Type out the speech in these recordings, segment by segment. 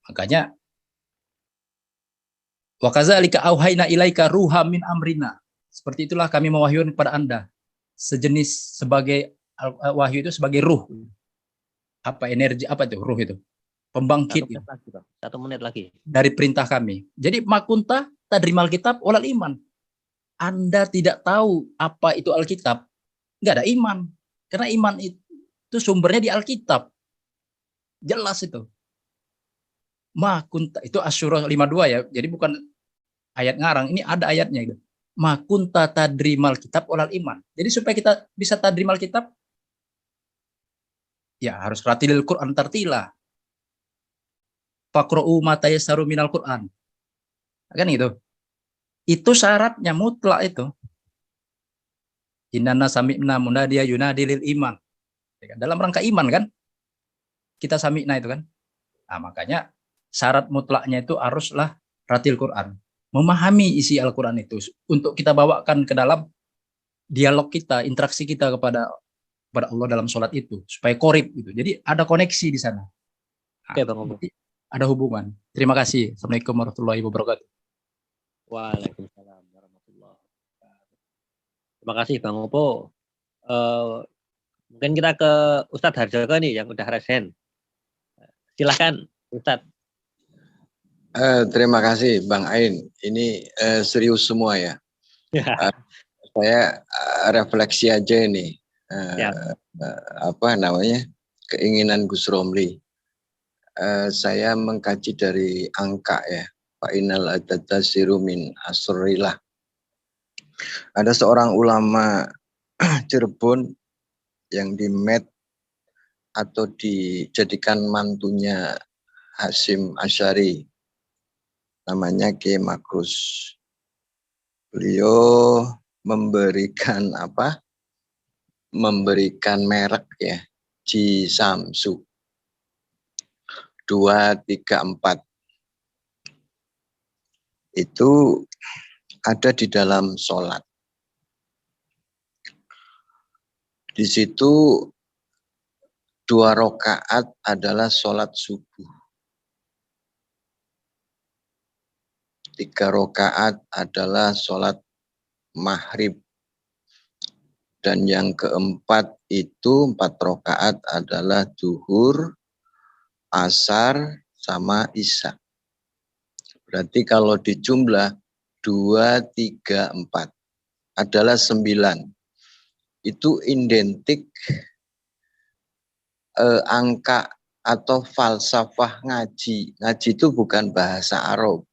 Makanya wa kadzalika auhayna ilaika ruham min amrina. Seperti itulah kami mewahyukan kepada Anda. Sejenis sebagai wahyu itu sebagai ruh. Apa energi apa itu ruh itu? Pembangkit. 1 menit lagi, Bang. 1 menit lagi. Dari perintah kami. Jadi makunta tadrimal kitab walal iman. Anda tidak tahu apa itu Alkitab, nggak ada iman. Karena iman itu sumbernya di Alkitab. Jelas itu. Makunta itu Asyura 52 ya. Jadi bukan ayat ngarang, ini ada ayatnya gitu. Makunta tadrimal kitab walal iman. Jadi supaya kita bisa tadrimal kitab, ya harus ratilil Quran tartila. Faqra'u ma tayassaru minal Quran. Kan gitu. Itu syaratnya mutlak itu. Innana sami'na munadiya yunadilil iman. Dalam rangka iman kan? Kita sami'na itu kan? Nah, makanya syarat mutlaknya itu haruslah ratil Quran. Memahami isi Al-Quran itu. Untuk kita bawakan ke dalam dialog kita, interaksi kita kepada Allah dalam sholat itu. Supaya korib gitu. Jadi ada koneksi di sana. Nah, Oke, Bang Opo. ada hubungan. Terima kasih. Assalamualaikum warahmatullahi wabarakatuh. Waalaikumsalam warahmatullahi wabarakatuh. Terima kasih Bang Opo. Mungkin kita ke Ustadz Harjoko nih yang udah resen. Silahkan Ustadz. Terima kasih Bang Ain. Ini serius semua ya. Saya refleksi aja ini. Apa namanya? Keinginan Gus Romli. Saya mengkaji dari angka ya. Fa'inal adadasiru min asrilah. Ada seorang ulama Cirebon yang dimet atau dijadikan mantunya Hasyim Asy'ari, namanya Kiai Makrus. Beliau memberikan apa? Memberikan merek ya, Ji Samsu 234. Itu ada di dalam sholat. Di situ 2 rakaat adalah sholat subuh. 3 rakaat adalah sholat maghrib. Dan yang keempat itu 4 rakaat adalah zuhur, asar, sama isya. Berarti kalau dijumlah 2, 3, 4 adalah 9. Itu identik angka atau falsafah ngaji. Ngaji itu bukan bahasa Arab,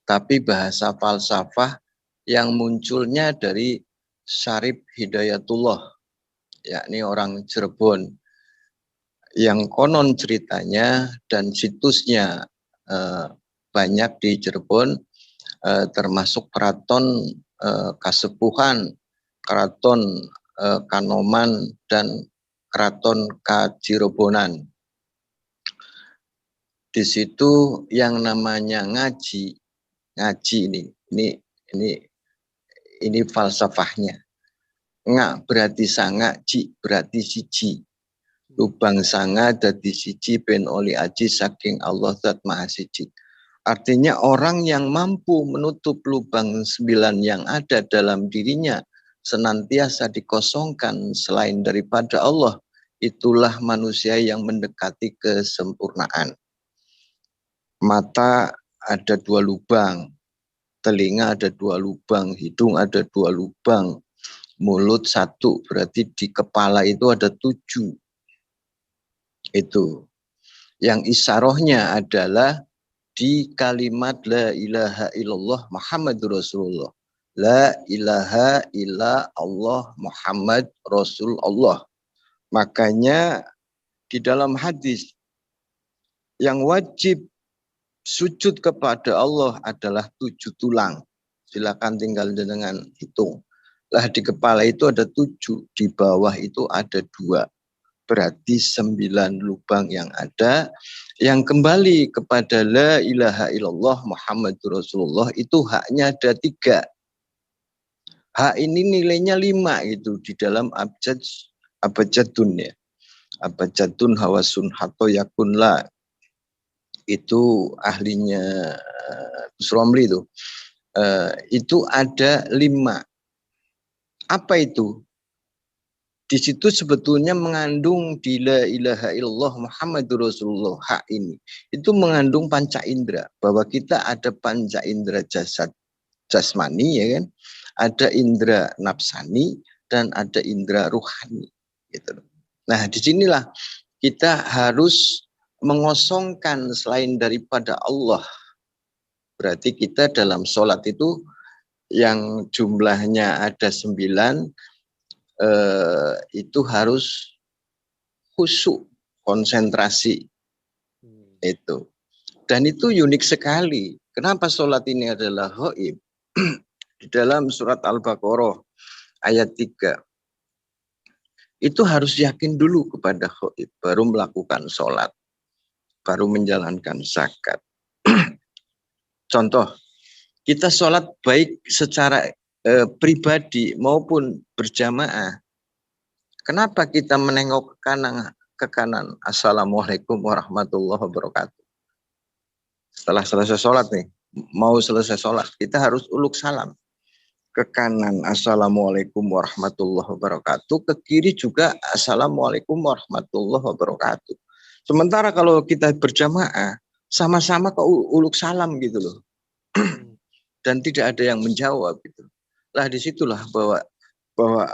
tapi bahasa falsafah yang munculnya dari Syarif Hidayatullah, yakni orang Cirebon, yang konon ceritanya dan situsnya banyak di Cirebon, termasuk keraton Kasepuhan, keraton Kanoman, dan keraton Kacirobonan. Di situ yang namanya ngaji ini falsafahnya. Ngak berarti sanga, ji berarti siji. Lubang sanga dadi siji ben oli aji saking Allah zat maha siji. Artinya orang yang mampu menutup lubang 9 yang ada dalam dirinya senantiasa dikosongkan selain daripada Allah, itulah manusia yang mendekati kesempurnaan. Mata ada 2 lubang, telinga ada 2 lubang, hidung ada 2 lubang, mulut 1, berarti di kepala itu ada 7. Itu. Yang isarohnya adalah di kalimat la ilaha illallah Muhammadur Rasulullah. La ilaha illa Allah Muhammad Rasulullah. Makanya di dalam hadis yang wajib sujud kepada Allah adalah 7 tulang. Silakan tinggal dengan hitung. Lah di kepala itu ada 7, di bawah itu ada 2. Berarti 9 lubang yang ada, yang kembali kepada la ilaha illallah Muhammadur Rasulullah itu haknya ada 3. Hak ini nilainya 5 itu di dalam abjadun ya. Abjadun hawasun hato yakun la. itu ahlinya Gus Romli itu ada 5. Apa itu? Di situ sebetulnya mengandung di la ilaha illallah Muhammadur Rasulullah hak ini. Itu mengandung panca indera, bahwa kita ada panca indera jasmani, ya kan? Ada indera nafsani dan ada indera ruhani, gitu. Nah, disinilah kita harus mengosongkan selain daripada Allah. Berarti kita dalam sholat itu yang jumlahnya ada 9, itu harus khusyuk, konsentrasi itu. Dan itu unik sekali. Kenapa sholat ini adalah ghaib? Di dalam surat Al-Baqarah ayat 3 itu harus yakin dulu kepada ghaib, baru melakukan sholat, baru menjalankan zakat. Contoh, kita sholat baik secara pribadi maupun berjamaah. Kenapa kita menengok ke kanan? Assalamualaikum warahmatullahi wabarakatuh. Setelah selesai sholat nih, mau selesai sholat, kita harus uluk salam. Ke kanan, Assalamualaikum warahmatullahi wabarakatuh. Ke kiri juga, Assalamualaikum warahmatullahi wabarakatuh. Sementara kalau kita berjamaah, sama-sama ke uluk salam gitu loh. Dan tidak ada yang menjawab gitu. Lah disitulah bahwa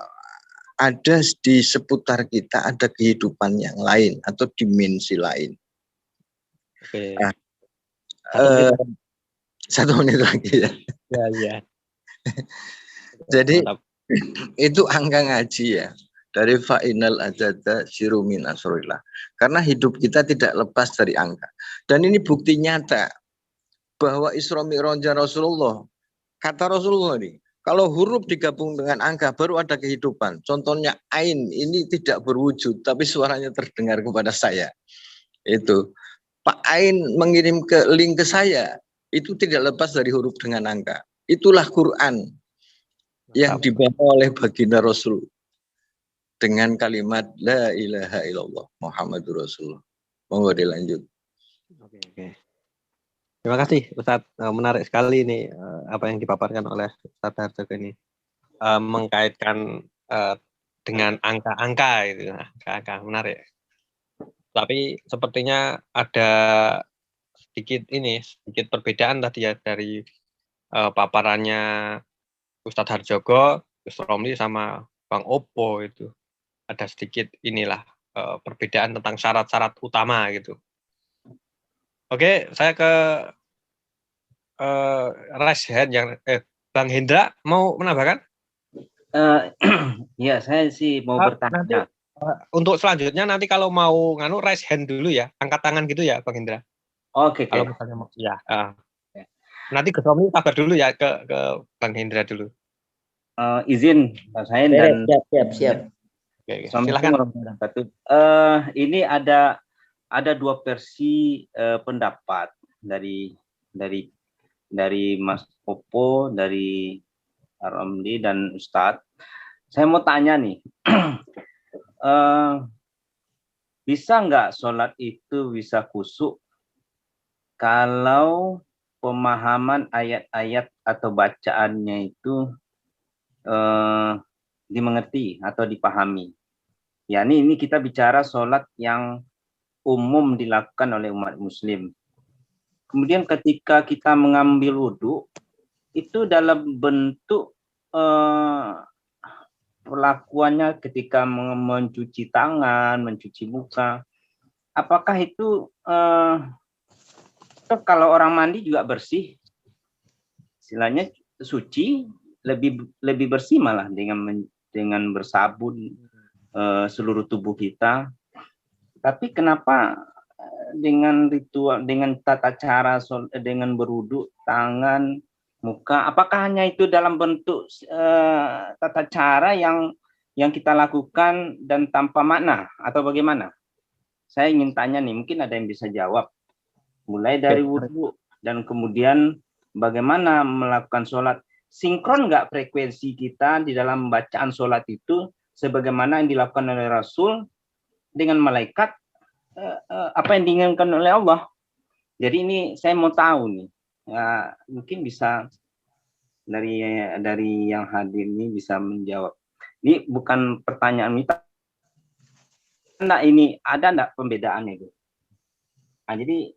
ada di seputar kita ada kehidupan yang lain atau dimensi lain. Oke. Nah, 1 menit. 1 menit lagi ya. Ya. Jadi Mantap. itu angka ngaji ya. Dari fa'inal ajada sirumin asroillah. Karena hidup kita tidak lepas dari angka. Dan ini bukti nyata bahwa Isra Mi'rajnya Rasulullah. Kata Rasulullah nih, kalau huruf digabung dengan angka baru ada kehidupan. Contohnya ain ini tidak berwujud tapi suaranya terdengar kepada saya. Itu Pak Ain mengirim link ke saya, itu tidak lepas dari huruf dengan angka. Itulah Quran yang dibawa oleh baginda Rasul dengan kalimat la ilaha illallah Muhammadur Rasulullah. Monggo dilanjut. Oke. Terima kasih Ustadz, menarik sekali nih apa yang dipaparkan oleh Ustadz Harjoko ini, mengkaitkan dengan angka-angka itu, angka-angka menarik. Tapi sepertinya ada sedikit perbedaan tadi ya dari paparannya Ustadz Harjoko, Gus Romli sama Bang Oppo itu. Ada sedikit perbedaan tentang syarat-syarat utama gitu. Oke, saya ke raise hand yang Bang Hendra mau menambahkan? Ya, saya sih mau bertanya. Untuk selanjutnya nanti kalau mau raise hand dulu ya, angkat tangan gitu ya, Bang Hendra. Oke. Kalau misalnya mau, ya. Nanti Gus Romli kabar dulu ya ke Bang Hendra dulu. Izin Mas Hain dan siap. Oke, silakan. Ini ada 2 versi pendapat dari Mas Popo, dari Romli dan Ustadz. Saya mau tanya nih, bisa nggak sholat itu bisa khusyuk kalau pemahaman ayat-ayat atau bacaannya itu dimengerti atau dipahami? Ya, ini kita bicara sholat yang umum dilakukan oleh umat muslim. Kemudian ketika kita mengambil wudhu, itu dalam bentuk perlakuannya ketika mencuci tangan, mencuci muka. Apakah itu kalau orang mandi juga bersih? Istilahnya suci, lebih bersih malah dengan bersabun seluruh tubuh kita. Tapi kenapa dengan ritual, dengan tata cara, dengan berwudu, tangan, muka, apakah hanya itu dalam bentuk tata cara yang kita lakukan dan tanpa makna atau bagaimana? Saya ingin tanya nih, mungkin ada yang bisa jawab. Mulai dari wudu dan kemudian bagaimana melakukan sholat. Sinkron nggak frekuensi kita di dalam bacaan sholat itu sebagaimana yang dilakukan oleh Rasul dengan malaikat, apa yang diinginkan oleh Allah. Jadi ini saya mau tahu nih, ya, mungkin bisa dari yang hadir ini bisa menjawab. Ini bukan pertanyaan Mita. Nah, ini ada enggak pembedaannya itu? Nah, jadi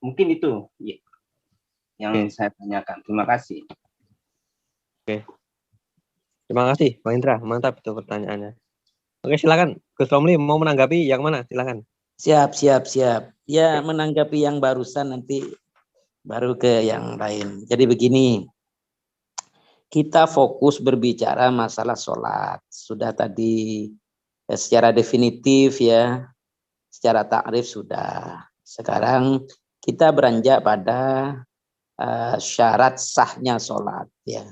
mungkin itu yang saya tanyakan. Terima kasih. Oke. Terima kasih, Bang Indra. Mantap itu pertanyaannya. Oke, silakan. Gus Romli mau menanggapi yang mana? Silakan. Siap. Ya, menanggapi yang barusan nanti baru ke yang lain. Jadi begini, kita fokus berbicara masalah sholat. Sudah tadi secara definitif ya, secara takrif sudah. Sekarang kita beranjak pada syarat sahnya sholat ya.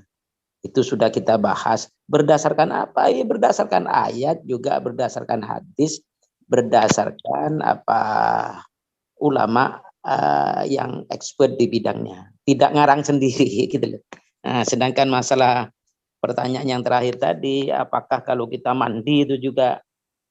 Itu sudah kita bahas. Berdasarkan apa? Ya berdasarkan ayat, juga berdasarkan hadis, berdasarkan apa ulama yang expert di bidangnya. Tidak ngarang sendiri gitu loh. Nah, sedangkan masalah pertanyaan yang terakhir tadi, apakah kalau kita mandi itu juga,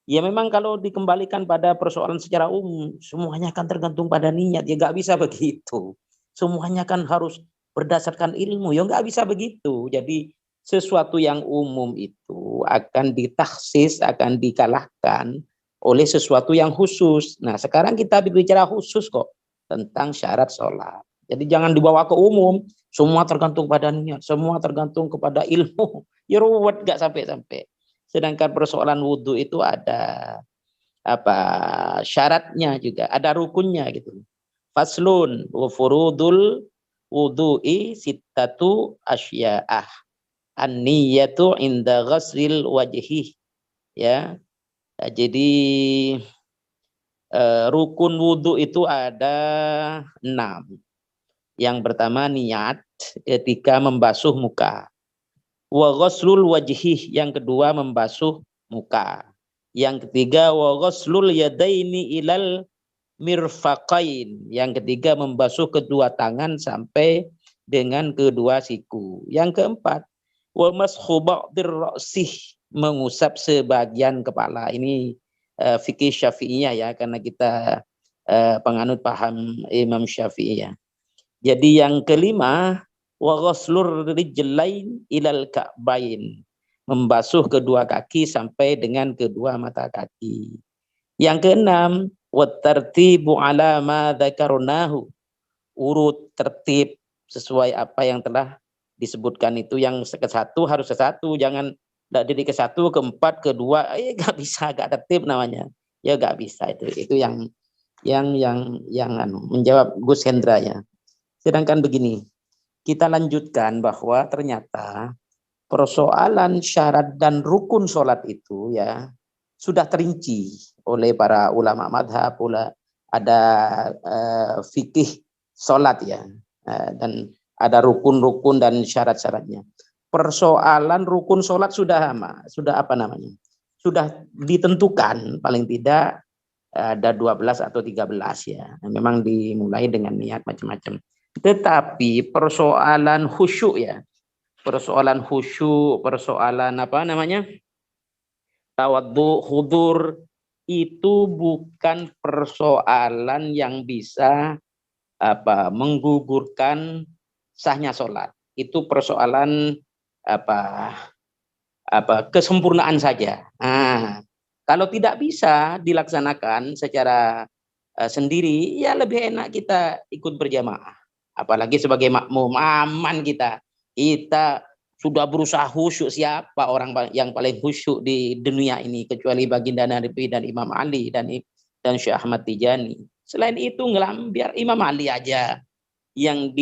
ya memang kalau dikembalikan pada persoalan secara umum, semuanya kan tergantung pada niat. Ya nggak bisa begitu. Semuanya kan harus berdasarkan ilmu. Ya nggak bisa begitu. Jadi sesuatu yang umum itu akan ditaksis, akan dikalahkan oleh sesuatu yang khusus. Nah sekarang kita berbicara khusus kok tentang syarat sholat. Jadi jangan dibawa ke umum, semua tergantung pada niat, semua tergantung kepada ilmu. Ya ruwet gak sampai-sampai. Sedangkan persoalan wudhu itu ada apa syaratnya juga, ada rukunnya gitu. Faslun wa furudul wudhu'i sittatu asya'ah. An-niyatu inda ghaslil wajhi. Ya. Nah, jadi rukun wudhu itu ada 6. Yang pertama niat ketika membasuh muka. Wa ghaslul wajhi, yang kedua membasuh muka. Yang ketiga wa ghaslul yadaini ilal mirfaqain, yang ketiga membasuh kedua tangan sampai dengan kedua siku. Yang keempat wa mashu ba'dir ra'sih, mengusap sebagian kepala. Ini fikih Syafi'iyah ya, karena kita penganut paham Imam Syafi'i ya. Jadi yang kelima wa ghaslur rijlain ilal ka'bain, membasuh kedua kaki sampai dengan kedua mata kaki. Yang keenam wa tartibu ala ma dzakarnahu, urut tertib sesuai apa yang telah disebutkan itu. Yang ke satu harus ke satu, jangan dari ke satu ke empat ke dua, nggak bisa, nggak tertib namanya. Ya nggak bisa itu yang menjawab Gus Hendra ya. Sedangkan begini, kita lanjutkan bahwa ternyata persoalan syarat dan rukun sholat itu ya sudah terinci oleh para ulama madhab, ada fikih sholat ya, dan ada rukun-rukun dan syarat-syaratnya. Persoalan rukun sholat sudah ditentukan, paling tidak ada 12 atau 13 ya. Memang dimulai dengan niat macam-macam. Tetapi persoalan khusyuk ya, persoalan tawaddu, hudur, itu bukan persoalan yang bisa menggugurkan sahnya sholat. Itu persoalan kesempurnaan saja. Nah, kalau tidak bisa dilaksanakan secara sendiri, ya lebih enak kita ikut berjamaah. Apalagi sebagai makmum, aman kita sudah berusaha khusyuk. Siapa orang yang paling khusyuk di dunia ini kecuali baginda Nabi dan Imam Ali dan Syekh Ahmad Tijani. Selain itu biar Imam Ali aja yang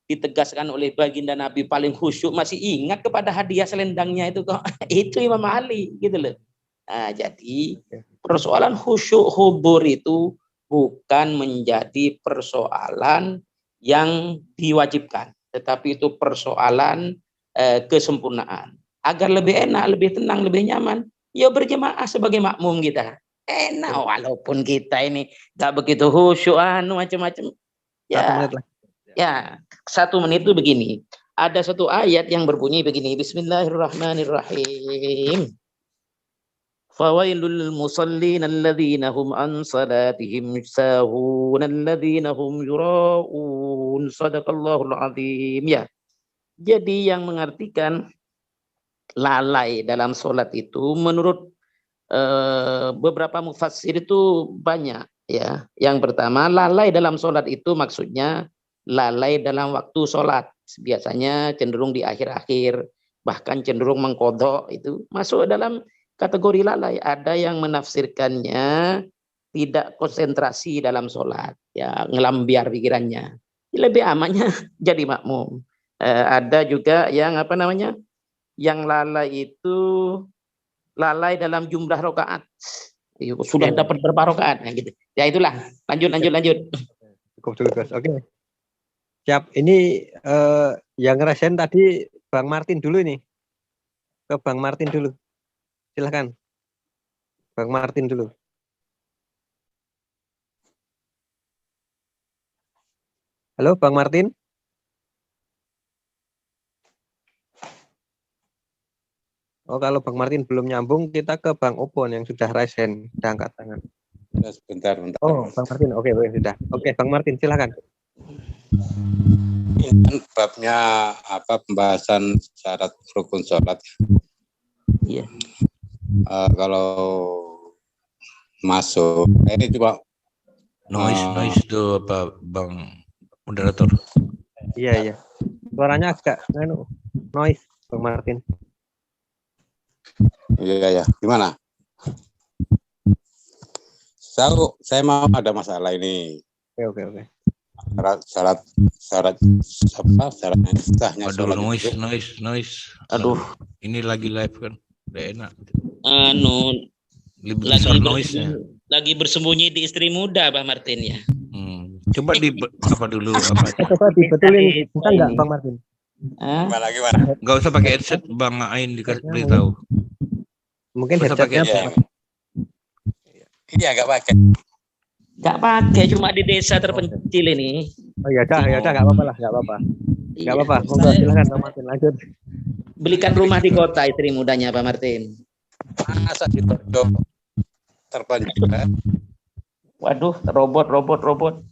ditegaskan oleh baginda Nabi paling khusyuk, masih ingat kepada hadiah selendangnya itu kok. Itu Imam Ali gitu loh. Nah, jadi persoalan khusyuk hudur itu bukan menjadi persoalan yang diwajibkan, tetapi itu persoalan kesempurnaan. Agar lebih enak, lebih tenang, lebih nyaman, ya berjemaah sebagai makmum kita. Enak walaupun kita ini gak begitu khusyuk, macam-macam. Ya, 1 menit itu begini. Ada satu ayat yang berbunyi begini, Bismillahirrahmanirrahim. Fawailul musallin alladzina hum an salatihim sahun alladzina hum yura'un. Sadaqallahul azim. Ya. Jadi yang mengartikan lalai dalam sholat itu menurut beberapa mufassir itu banyak ya. Yang pertama, lalai dalam sholat itu maksudnya lalai dalam waktu sholat, biasanya cenderung di akhir-akhir, bahkan cenderung mengkodok, itu masuk dalam kategori lalai. Ada yang menafsirkannya tidak konsentrasi dalam sholat, ya ngelambiar pikirannya, lebih amannya jadi makmum. Ada juga yang apa namanya, yang lalai itu lalai dalam jumlah rakaat. Sudah dapat berapa rakaat ya gitu. Ya itulah. Lanjut. Cukup dulu, Gus. Oke. Siap. Ini yang ngerasain tadi Bang Martin dulu nih. Ke Bang Martin dulu. Silahkan. Bang Martin dulu. Halo, Bang Martin. Oh, kalau Bang Martin belum nyambung, kita ke Bang Opon yang sudah raise hand, sudah angkat tangan. Ya, sebentar. Oh, Bang Martin, oke, sudah. Oke, Bang Martin, silakan. Ini kan babnya apa, pembahasan syarat rukun sholat. Iya. Kalau masuk, ini coba noise itu apa, Bang moderator? Iya. Suaranya agak noise, Bang Martin. Iya. Gimana? Saya mau ada masalah ini. Oke. Syarat sahnya Aduh, sholat. noise. Aduh. Ini lagi live kan, udah enak. Lebih Lagi besar noise-nya. lagi bersembunyi di istri muda, Pak Martin ya. Coba apa dulu apa? Coba dibetulin, bisa nggak, Bang Martin? Gimana? Nggak usah pakai headset, Bang Ain beritahu. Mungkin Nggak usah pakai headsetnya. Iya, nggak pakai. Nggak pakai, cuma di desa terpencil ini. Oh ya udah, nggak apa-apa lah, nggak apa-apa. Nggak apa-apa, monggo silakan Bang Martin lanjut. Belikan rumah di kota istri mudanya, Pak Martin. Masa ditutup terpencil? Waduh, robot.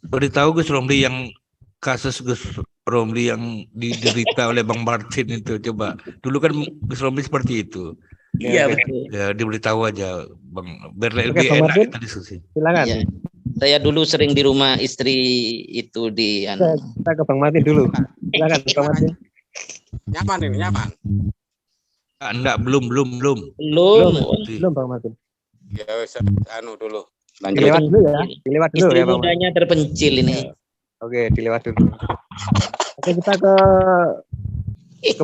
Beritahu Gus Romli yang kasus Gus Romli yang diderita oleh Bang Martin itu, coba. Dulu kan Gus Romli seperti itu. Iya, betul. Ya, diberitahu aja, Bang. Biar lebih Bang enak Martin, kita diskusi. silakan. Iya. Saya dulu sering di rumah istri itu di Kita ke Bang Martin dulu. Silakan Bang Martin. Nyaman ini, nyaman. Enggak, belum. Belum Bang Martin. Ya, dulu. Lanjut. Dilewat dulu ya. Dilewat dulu istri ya Bang Martin. mudanya terpencil ini. Oke, dilewat dulu. Oke, kita ke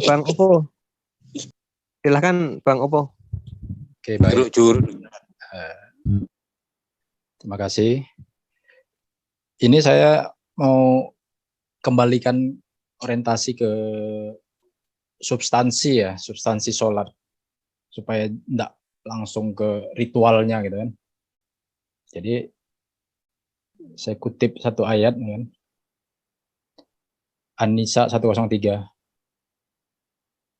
Bang Opo. Silakan Bang Opo. Oke, baik. Jujur. Terima kasih. Ini saya mau kembalikan orientasi ke substansi sholat, supaya tidak langsung ke ritualnya gitu kan. Jadi saya kutip satu ayat kan. An-Nisa 103.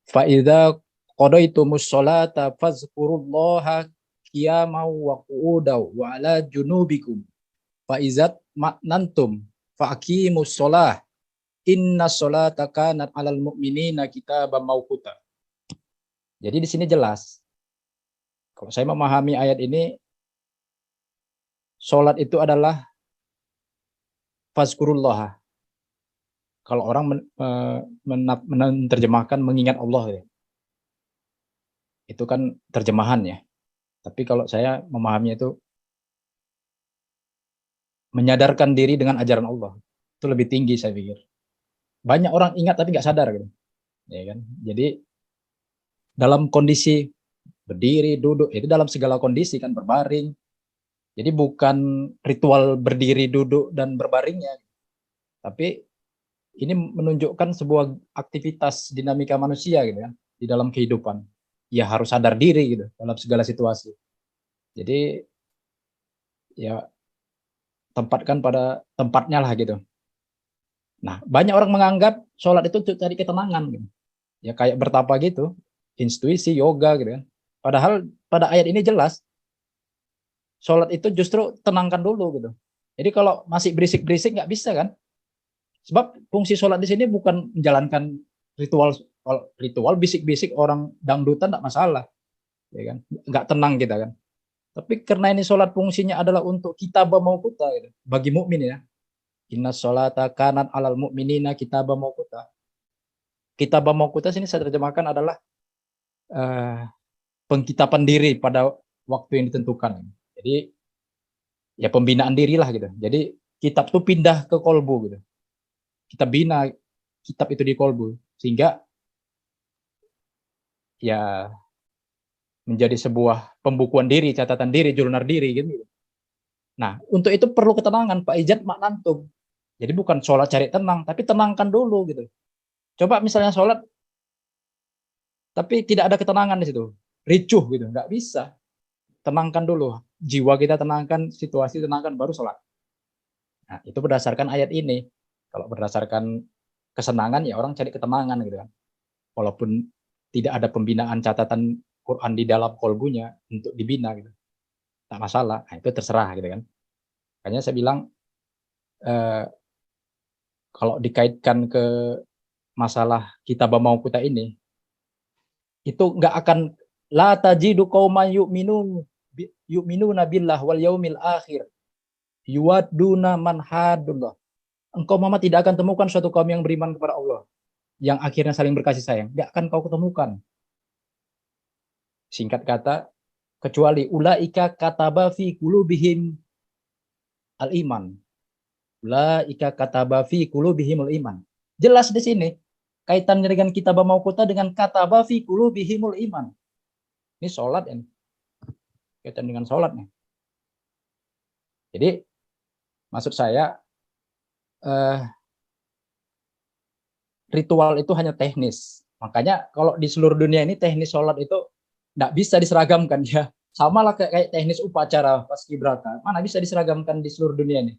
Fa idza qadaitumus sholata fazkurullaha qiyaman wa qu'udan wa ala junubikum fa izat ma'nantum fa aqimus sholah innas sholata kanat 'alal mu'minina kitaban mauquta. Jadi di sini jelas. Kalau saya memahami ayat ini, sholat itu adalah fazkurullah. Kalau orang menerjemahkan mengingat Allah, ya. Itu kan terjemahan ya. Tapi kalau saya memahaminya itu menyadarkan diri dengan ajaran Allah. Itu lebih tinggi saya pikir. Banyak orang ingat tapi nggak sadar gitu. Ya kan? Jadi dalam kondisi berdiri, duduk, itu dalam segala kondisi kan, berbaring. Jadi bukan ritual berdiri, duduk dan berbaringnya. Tapi ini menunjukkan sebuah aktivitas dinamika manusia gitu kan, di dalam kehidupan. Ya harus sadar diri gitu dalam segala situasi. Jadi ya tempatkan pada tempatnya lah gitu. Nah, banyak orang menganggap sholat itu cari ketenangan gitu. Ya kayak bertapa gitu, intuisi, yoga gitu kan. Padahal pada ayat ini jelas sholat itu justru tenangkan dulu gitu. Jadi kalau masih berisik-berisik nggak bisa kan? Sebab fungsi sholat di sini bukan menjalankan ritual. Kalau ritual bisik-bisik orang dangdutan nggak masalah, ya kan? Nggak tenang kita kan. Tapi karena ini sholat fungsinya adalah untuk kitabah mauquta gitu. Bagi mukmin ya. Inna sholata kanat alal mu'minina kitabah mauquta. Kitabah mauquta sini saya terjemahkan adalah pengkitapan diri pada waktu yang ditentukan. Jadi ya pembinaan diri lah gitu. Jadi kitab itu pindah ke kolbu gitu. Kita bina kitab itu di kolbu sehingga ya menjadi sebuah pembukuan diri, catatan diri, jurnal diri gitu. Nah, untuk itu perlu ketenangan, Pak Ijat maknantum. Jadi bukan sholat cari tenang, tapi tenangkan dulu gitu. Coba misalnya sholat tapi tidak ada ketenangan di situ, ricuh gitu, nggak bisa. Tenangkan dulu, jiwa kita tenangkan, situasi tenangkan, baru sholat. Nah, itu berdasarkan ayat ini. Kalau berdasarkan kesenangan, ya orang cari ketenangan gitu kan. Walaupun tidak ada pembinaan catatan Quran di dalam kolbunya untuk dibina gitu, tak masalah. Nah, itu terserah gitu kan. Makanya saya bilang kalau dikaitkan ke masalah kitabah mauquta ini, itu nggak akan la tajidu qauman yu'minuna billah wal yaumil akhir yuwadduna man hadullah. Engkau Muhammad tidak akan temukan suatu kaum yang beriman kepada Allah yang akhirnya saling berkasih sayang. Nggak akan kau ketemukan. Singkat kata, kecuali ulaika kataba fi qulubihim al-iman. Ulaika kataba fi qulubihim al-iman. Jelas di sini kaitannya dengan kitabah mauquta dengan kataba fi qulubihimul iman. Ini sholat ini. Kaitan dengan sholat nih. Jadi maksud saya ritual itu hanya teknis. Makanya kalau di seluruh dunia ini teknis sholat itu nggak bisa diseragamkan ya. Sama lah kayak teknis upacara paskibraka. Mana bisa diseragamkan di seluruh dunia ini?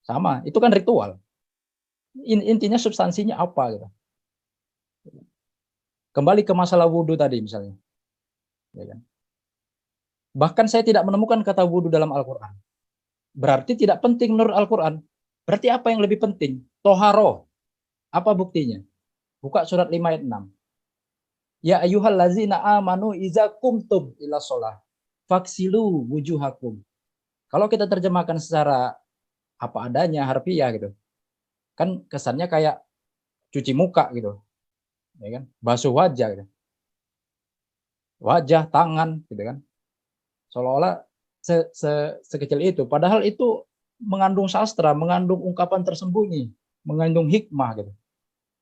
Sama, itu kan ritual. Intinya substansinya apa gitu. Kembali ke masalah wudhu tadi misalnya. Ya kan? Bahkan saya tidak menemukan kata wudhu dalam Al-Quran. Berarti tidak penting menurut Al-Quran. Berarti apa yang lebih penting? Toharo. Apa buktinya? Buka surat 5 ayat 6. Ya ayyuhallazina amanu iza kumtum ila sholah faksilu wujuhakum. Kalau kita terjemahkan secara apa adanya, harfiah gitu, kan kesannya kayak cuci muka gitu, ya kan? Basuh wajah gitu. Wajah, tangan gitu kan. Seolah-olah sekecil itu. Padahal itu mengandung sastra, mengandung ungkapan tersembunyi, mengandung hikmah gitu.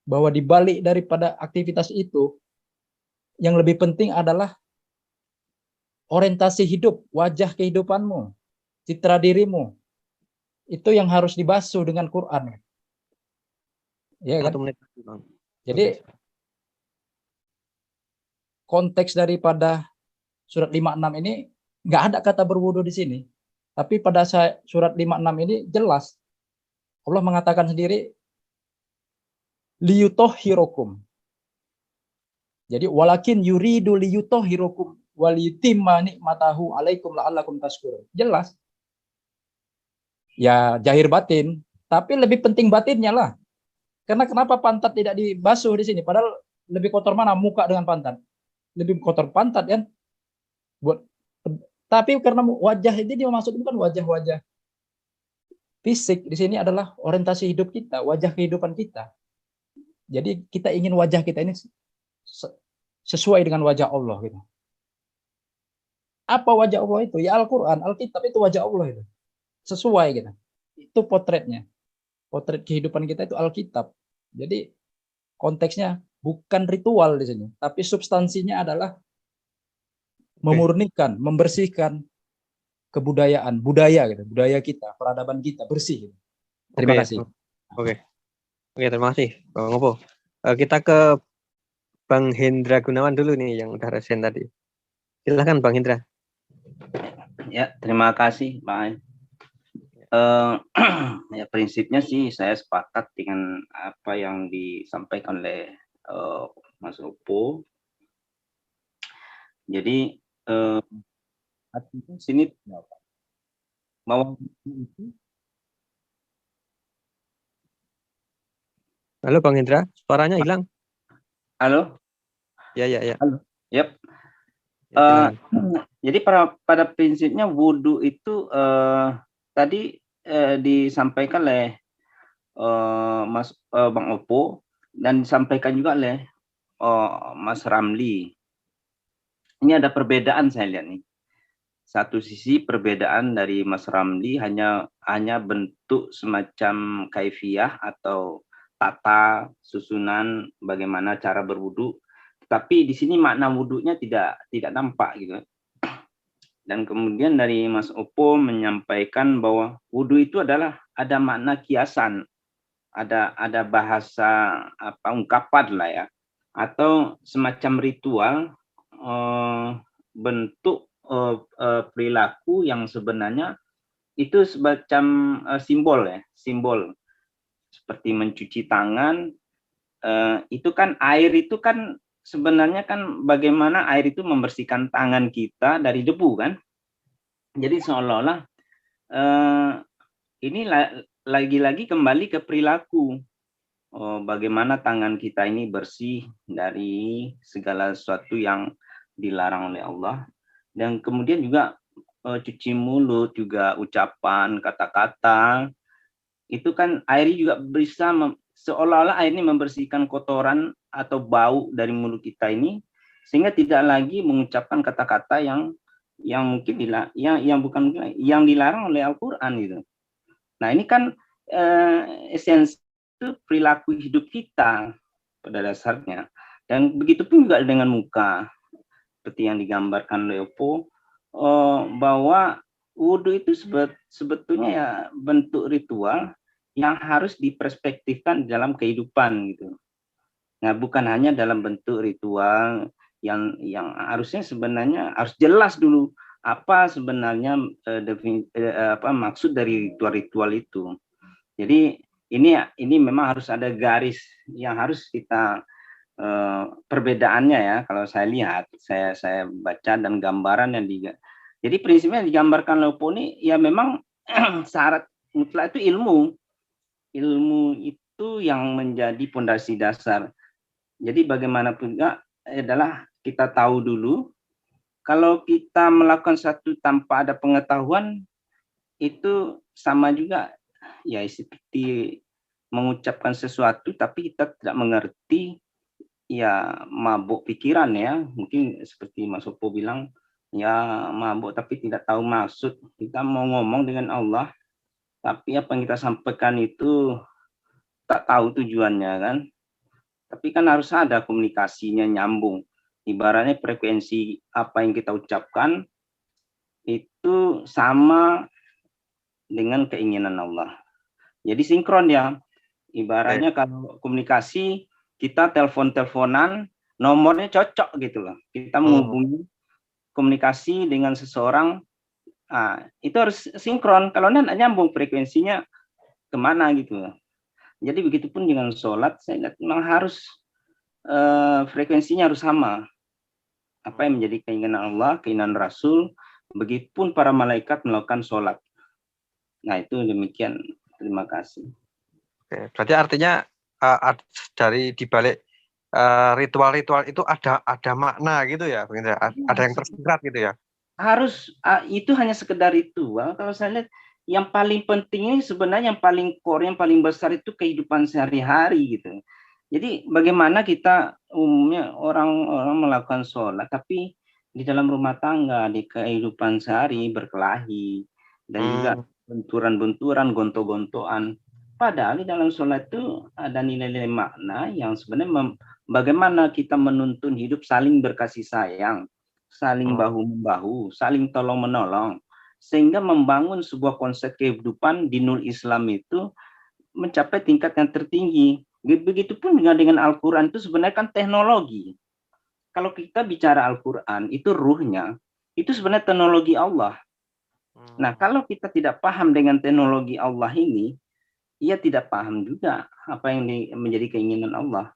Bahwa dibalik daripada aktivitas itu, yang lebih penting adalah orientasi hidup, wajah kehidupanmu, citra dirimu. Itu yang harus dibasuh dengan Quran. Ya kan? 1 menit, Bang. Jadi konteks daripada surat 56 ini nggak ada kata berwudu di sini. Tapi pada surat 56 ini jelas Allah mengatakan sendiri liyutahhirukum. Jadi walakin yuridu liyutahhirukum waliyutimma ni'matahu alaikum la'allakum tashkurun. Jelas. Ya zahir batin, tapi lebih penting batinnya lah. Karena kenapa pantat tidak dibasuh di sini? Padahal lebih kotor mana muka dengan pantat? Lebih kotor pantat kan? Tapi karena wajah ini dia maksud bukan wajah-wajah fisik, di sini adalah orientasi hidup kita, wajah kehidupan kita. Jadi kita ingin wajah kita ini sesuai dengan wajah Allah gitu. Apa wajah Allah itu? Ya Al-Quran, Alkitab itu wajah Allah itu. Sesuai gitu. Itu potretnya. Potret kehidupan kita itu Alkitab. Jadi konteksnya bukan ritual di sini, tapi substansinya adalah memurnikan, membersihkan kebudayaan, budaya gitu, budaya kita, peradaban kita bersih. Gitu. Terima kasih. Oke, terima kasih, Bang Opo. Kita ke Bang Hendra Gunawan dulu nih yang udah resen tadi. Silakan Bang Hendra. Ya, terima kasih, Pak. Ya prinsipnya sih saya sepakat dengan apa yang disampaikan oleh Mas Opo. Jadi Artinya sini bahwa itu. Halo Bang Indra, suaranya hilang. Halo. Ya. Halo. Yap. Ya, silakan. Jadi pada prinsipnya wudhu itu tadi disampaikan oleh Bang Oppo dan disampaikan juga oleh Mas Ramli. Ini ada perbedaan saya lihat nih. Satu sisi perbedaan dari Mas Ramli hanya bentuk semacam kaifiyah atau tata susunan bagaimana cara berwudu, tapi di sini makna wudunya tidak nampak gitu. Dan kemudian dari Mas Oppo menyampaikan bahwa wudu itu adalah ada makna kiasan, ada bahasa ungkapan lah ya, atau semacam ritual bentuk perilaku yang sebenarnya itu semacam simbol seperti mencuci tangan. Itu kan air itu kan sebenarnya kan bagaimana air itu membersihkan tangan kita dari debu kan. Jadi seolah-olah ini lagi-lagi kembali ke perilaku. Bagaimana tangan kita ini bersih dari segala sesuatu yang dilarang oleh Allah. Dan kemudian juga cuci mulut, juga ucapan, kata-kata. Itu kan air juga bisa seolah-olah air ini membersihkan kotoran atau bau dari mulut kita ini, sehingga tidak lagi mengucapkan kata-kata yang mungkin yang dilarang oleh Al-Qur'an gitu. Nah, ini kan esensi itu perilaku hidup kita pada dasarnya. Dan begitu pun juga dengan muka, seperti yang digambarkan oleh Oppo, bahwa wudhu itu sebetulnya ya bentuk ritual yang harus diperspektifkan dalam kehidupan gitu. Nah, bukan hanya dalam bentuk ritual yang harusnya sebenarnya harus jelas dulu apa sebenarnya maksud dari ritual-ritual itu. Jadi ini memang harus ada garis yang harus kita perbedaannya ya. Kalau saya lihat, saya baca dan gambaran yang jadi prinsipnya digambarkan oleh Oppo ini ya memang syarat mutlak itu ilmu itu yang menjadi pondasi dasar. Jadi bagaimanapun juga adalah kita tahu dulu kalau kita melakukan satu tanpa ada pengetahuan itu sama juga ya seperti mengucapkan sesuatu tapi kita tidak mengerti, ya mabuk pikiran ya. Mungkin seperti Mas Oppo bilang ya mabuk tapi tidak tahu maksud. Kita mau ngomong dengan Allah tapi apa yang kita sampaikan itu tak tahu tujuannya kan. Tapi kan harus ada komunikasinya nyambung. Ibaratnya frekuensi apa yang kita ucapkan itu sama dengan keinginan Allah. Jadi sinkron ya. Ibaratnya kalau komunikasi kita telepon-teleponan nomornya cocok gitu loh. Kita menghubungi komunikasi dengan seseorang, itu harus sinkron. Kalau tidak nyambung frekuensinya kemana gitu loh. Jadi begitupun dengan sholat, saya lihat memang harus frekuensinya harus sama. Apa yang menjadi keinginan Allah, keinginan Rasul, begitupun para malaikat melakukan sholat. Nah itu demikian. Terima kasih. Oke, berarti artinya dari dibalik ritual-ritual itu ada makna gitu ya, ada yang tersirat gitu ya. Harus itu hanya sekedar ritual. Kalau saya lihat yang paling penting ini sebenarnya yang paling core, yang paling besar itu kehidupan sehari-hari gitu. Jadi bagaimana kita umumnya orang melakukan sholat, tapi di dalam rumah tangga, di kehidupan sehari berkelahi dan juga benturan-benturan, gonto-gontoan. Padahal di dalam sholat itu ada nilai-nilai makna yang sebenarnya bagaimana kita menuntun hidup saling berkasih sayang, saling bahu-membahu, saling tolong-menolong, sehingga membangun sebuah konsep kehidupan di Nur Islam itu mencapai tingkat yang tertinggi. Begitupun dengan Al-Quran itu sebenarnya kan teknologi. Kalau kita bicara Al-Quran, itu ruhnya, itu sebenarnya teknologi Allah. Nah, kalau kita tidak paham dengan teknologi Allah ini, ia tidak paham juga apa yang menjadi keinginan Allah.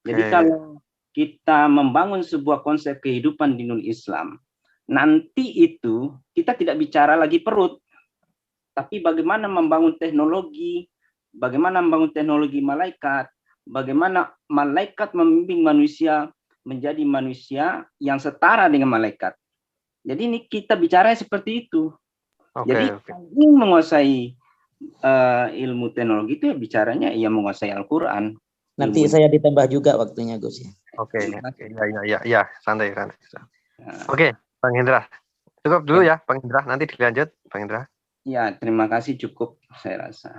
Jadi kalau kita membangun sebuah konsep kehidupan di Nur Islam nanti itu kita tidak bicara lagi perut, tapi bagaimana membangun teknologi, bagaimana membangun teknologi malaikat, bagaimana malaikat membimbing manusia menjadi manusia yang setara dengan malaikat. Jadi ini kita bicara seperti itu. Jadi ingin menguasai ilmu teknologi itu bicaranya ia menguasai Al-Quran. Nanti saya ditambah juga waktunya, Gus. Oke, ya, santai. Oke, Bang Hendra. Cukup dulu ya, Bang Hendra. Nanti dilanjut, Bang Hendra. Ya, terima kasih, cukup saya rasa.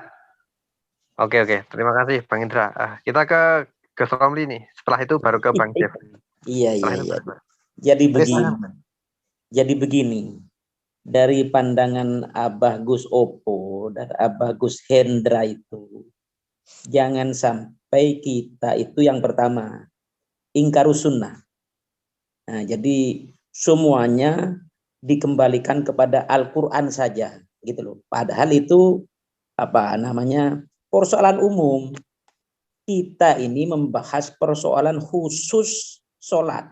Oke, terima kasih, Bang Hendra. Kita ke Gus Romli nih. Setelah itu baru ke Bang Jeff. Iya. Jadi begini. Dari pandangan Abah Gus Opo dan Abah Gus Hendra itu, jangan sampai kita itu yang pertama ingkarus sunnah. Nah, jadi semuanya dikembalikan kepada Al-Quran saja, gitu loh. Padahal itu persoalan umum. Kita ini membahas persoalan khusus sholat,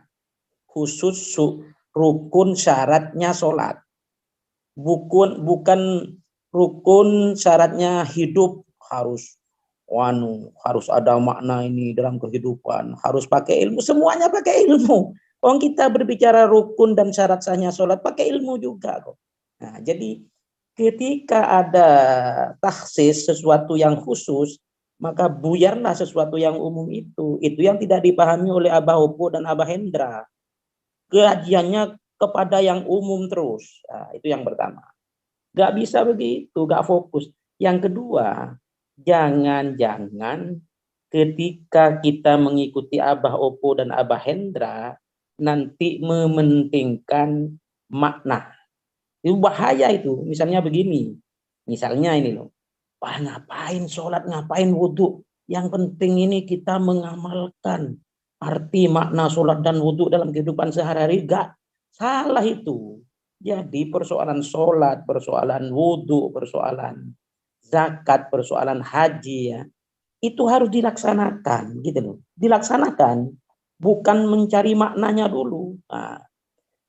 khusus rukun syaratnya sholat. Bukan rukun syaratnya hidup harus ada makna ini dalam kehidupan, harus pakai ilmu, semuanya pakai ilmu. Orang kita berbicara rukun dan syarat sahnya sholat pakai ilmu juga kok. Nah, jadi ketika ada taksis sesuatu yang khusus, maka buyarlah sesuatu yang umum itu. Itu yang tidak dipahami oleh Abah Opo dan Abah Hendra. Kajiannya kepada yang umum terus. Nah, itu yang pertama. Gak bisa begitu, gak fokus. Yang kedua, jangan-jangan ketika kita mengikuti Abah Opo dan Abah Hendra, nanti mementingkan makna. Itu bahaya itu. Misalnya begini. Misalnya ini loh. Wah, ngapain sholat, ngapain wudhu. Yang penting ini kita mengamalkan arti makna sholat dan wudhu dalam kehidupan sehari-hari. Gak. Salah itu. Jadi persoalan sholat, persoalan wudhu, persoalan zakat, persoalan haji ya, itu harus dilaksanakan gitu loh. Dilaksanakan, bukan mencari maknanya dulu. Nah,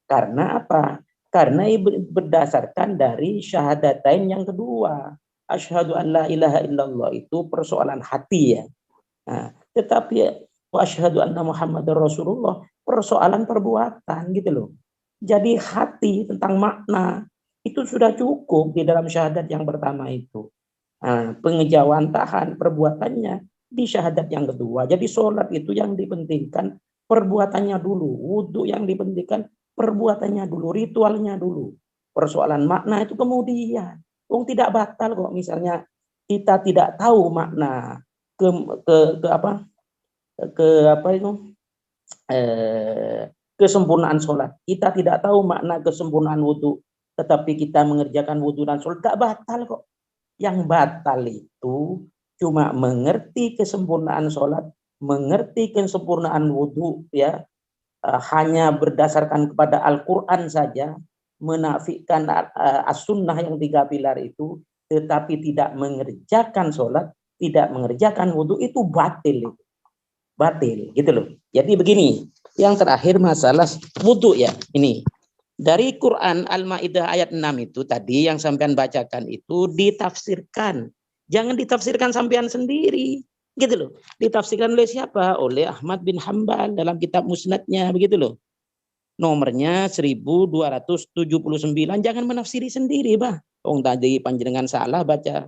karena apa? Karena berdasarkan dari syahadatain yang kedua. Asyhadu an la ilaha illallah itu persoalan hati ya. Nah, tetapi wa asyhadu anna Muhammadar Rasulullah persoalan perbuatan gitu loh. Jadi hati tentang makna itu sudah cukup di dalam syahadat yang pertama itu. Nah, pengejawantahan perbuatannya di syahadat yang kedua. Jadi sholat itu yang dipentingkan perbuatannya dulu. Wudhu yang dipentingkan perbuatannya dulu. Ritualnya dulu. Persoalan makna itu kemudian. Tidak batal kok misalnya kita tidak tahu makna kesempurnaan sholat. Kita tidak tahu makna kesempurnaan wudhu, tetapi kita mengerjakan wudhu dan sholat, gak batal kok. Yang batal itu cuma mengerti kesempurnaan sholat, mengerti kesempurnaan wudhu, ya, hanya berdasarkan kepada Al-Quran saja, menafikan as-sunnah yang 3 pilar itu, tetapi tidak mengerjakan sholat, tidak mengerjakan wudhu, itu batil. Batil, gitu loh. Jadi begini, yang terakhir masalah wudhu ya, ini. Dari Quran Al-Maidah ayat 6 itu tadi yang sampean bacakan itu ditafsirkan. Jangan ditafsirkan sampean sendiri, gitu loh. Ditafsirkan oleh siapa? Oleh Ahmad bin Hambal dalam kitab Musnadnya, begitu loh. Nomornya 1279. Jangan menafsiri sendiri, bah. Tadi panjenengan salah baca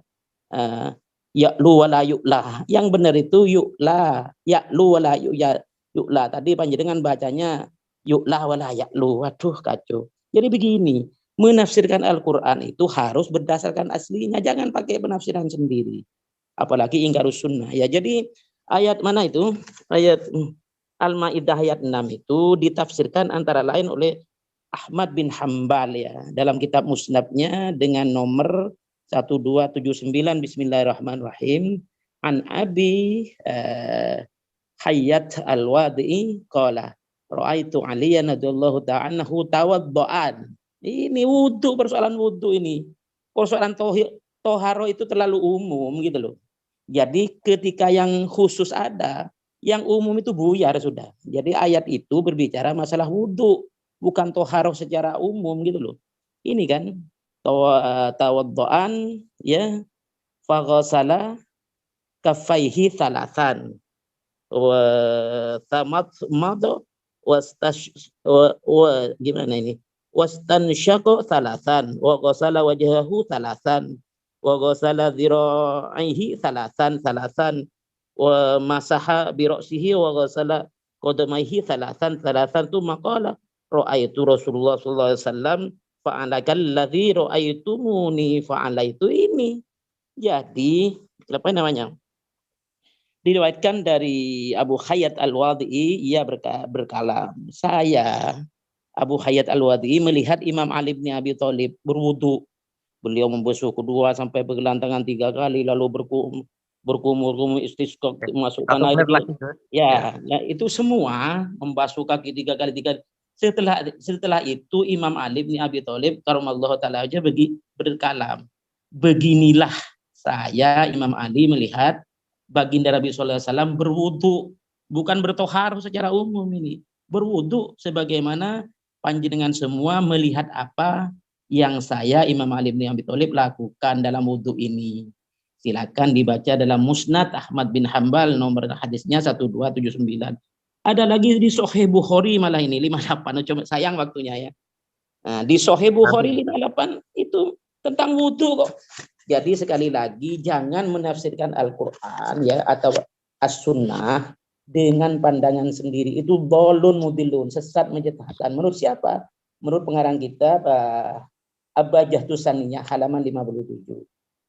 ya'lu wala yu'la. Yang benar itu yu'la, ya'lu wala yu'la. Tadi panjenengan bacanya yu'la wala ya'lu. Waduh, kacau. Jadi begini, menafsirkan Al-Quran itu harus berdasarkan aslinya, jangan pakai penafsiran sendiri. Apalagi ingkarus sunnah. Ya, jadi ayat mana itu? Ayat Al-Maidah ayat 6 itu ditafsirkan antara lain oleh Ahmad bin Hambal ya, dalam kitab Musnadnya dengan nomor 1279. Bismillahirrahmanirrahim. An Abi Hayyat Al-Wadi'i qala ra'aitu Aliyan radhiyallahu ta'ala anhu tawadda'an. Ini wudhu, persoalan wudhu ini. Persoalan toharo itu terlalu umum gitu loh. Jadi ketika yang khusus ada, yang umum itu buyar sudah. Jadi ayat itu berbicara masalah wudhu. bukan toharoh secara umum gitu loh. Ini kan tawaddu'an ya faghasala kaffaihi thalathan wa tamadmadu gimana ini wastansyaqa thalathan wa ghasala wajhahu thalathan wa ghasala dhira'ihi thalathan wa masaha bi ra'sihi wa ghasala qadamaihi thalathan tu maqala ra'aitu Rasulullah sallallahu alaihi wasallam fa'ala kalladzi ra'aitumuni fa'ala itu ini. Jadi apa namanya? Diriwayatkan dari Abu Hayyat Al-Wadhi'i, ia berkalam, saya Abu Hayyat Al-Wadhi'i melihat Imam Ali bin Abi Thalib berwudu. Beliau membasuh kedua sampai bergelantangan 3 kali, lalu berkumur istisqa, masukkan air. Ya, itu semua membasuh kaki 3 kali. Setelah itu Imam Ali bin Abi Thalib karamallahu taala aja berkalam. Beginilah saya Imam Ali melihat baginda Nabi sallallahu alaihi wasallam berwudu, bukan bertohar secara umum ini. Berwudu sebagaimana panjenengan semua melihat apa yang saya Imam Ali bin Abi Thalib lakukan dalam wudu ini. Silakan dibaca dalam Musnad Ahmad bin Hambal, nomor hadisnya 1279. Ada lagi di Sahih Bukhari malah ini 58. Cuma sayang waktunya ya. Nah, di Sahih Bukhari 58 itu tentang wudu kok. Jadi sekali lagi jangan menafsirkan Al-Qur'an ya atau As-Sunnah dengan pandangan sendiri. Itu dhalun mudillun, sesat menyesatkan. Menurut siapa? Menurut pengarang kitab Abbajah Tusaniyah halaman 57.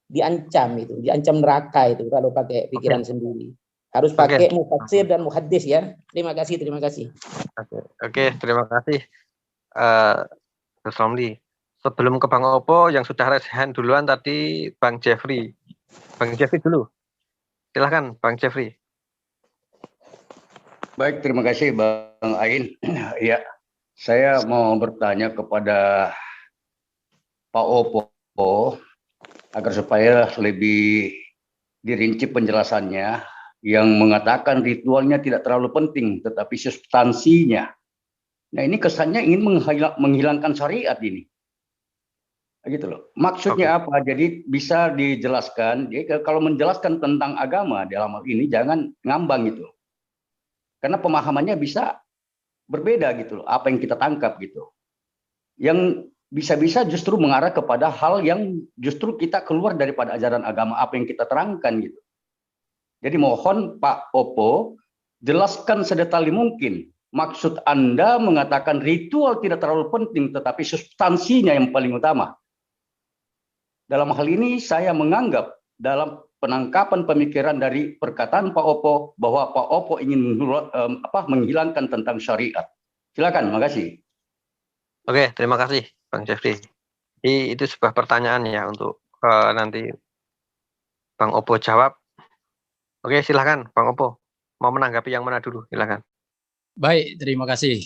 Diancam neraka itu kalau pakai pikiran sendiri. Harus pakai mufassir dan muhaddis ya. Terima kasih. Oke, terima kasih. Gus Romli. Sebelum ke Bang Opo yang sudah raise hand duluan tadi Bang Jeffrey. Bang Jeffrey dulu. Silahkan Bang Jeffrey. Baik, terima kasih Bang Ain. Ya, saya mau bertanya kepada Pak Opo agar supaya lebih dirinci penjelasannya, yang mengatakan ritualnya tidak terlalu penting tetapi substansinya. Nah, ini kesannya ingin menghilangkan syariat ini. Gitu loh. Maksudnya apa? Jadi bisa dijelaskan. Jadi kalau menjelaskan tentang agama dalam hal ini jangan ngambang gitu. Karena pemahamannya bisa berbeda gitu loh, apa yang kita tangkap gitu. Yang bisa-bisa justru mengarah kepada hal yang justru kita keluar daripada ajaran agama apa yang kita terangkan gitu. Jadi mohon Pak Opo jelaskan sedetail mungkin maksud Anda mengatakan ritual tidak terlalu penting tetapi substansinya yang paling utama. Dalam hal ini saya menganggap dalam penangkapan pemikiran dari perkataan Pak Opo bahwa Pak Opo ingin menghilangkan tentang syariat. Silakan, makasih. Oke, terima kasih Bang Jeffrey. Itu sebuah pertanyaan ya untuk nanti Bang Opo jawab. Oke, silakan Bang Opo. Mau menanggapi yang mana dulu? Silakan. Baik, terima kasih.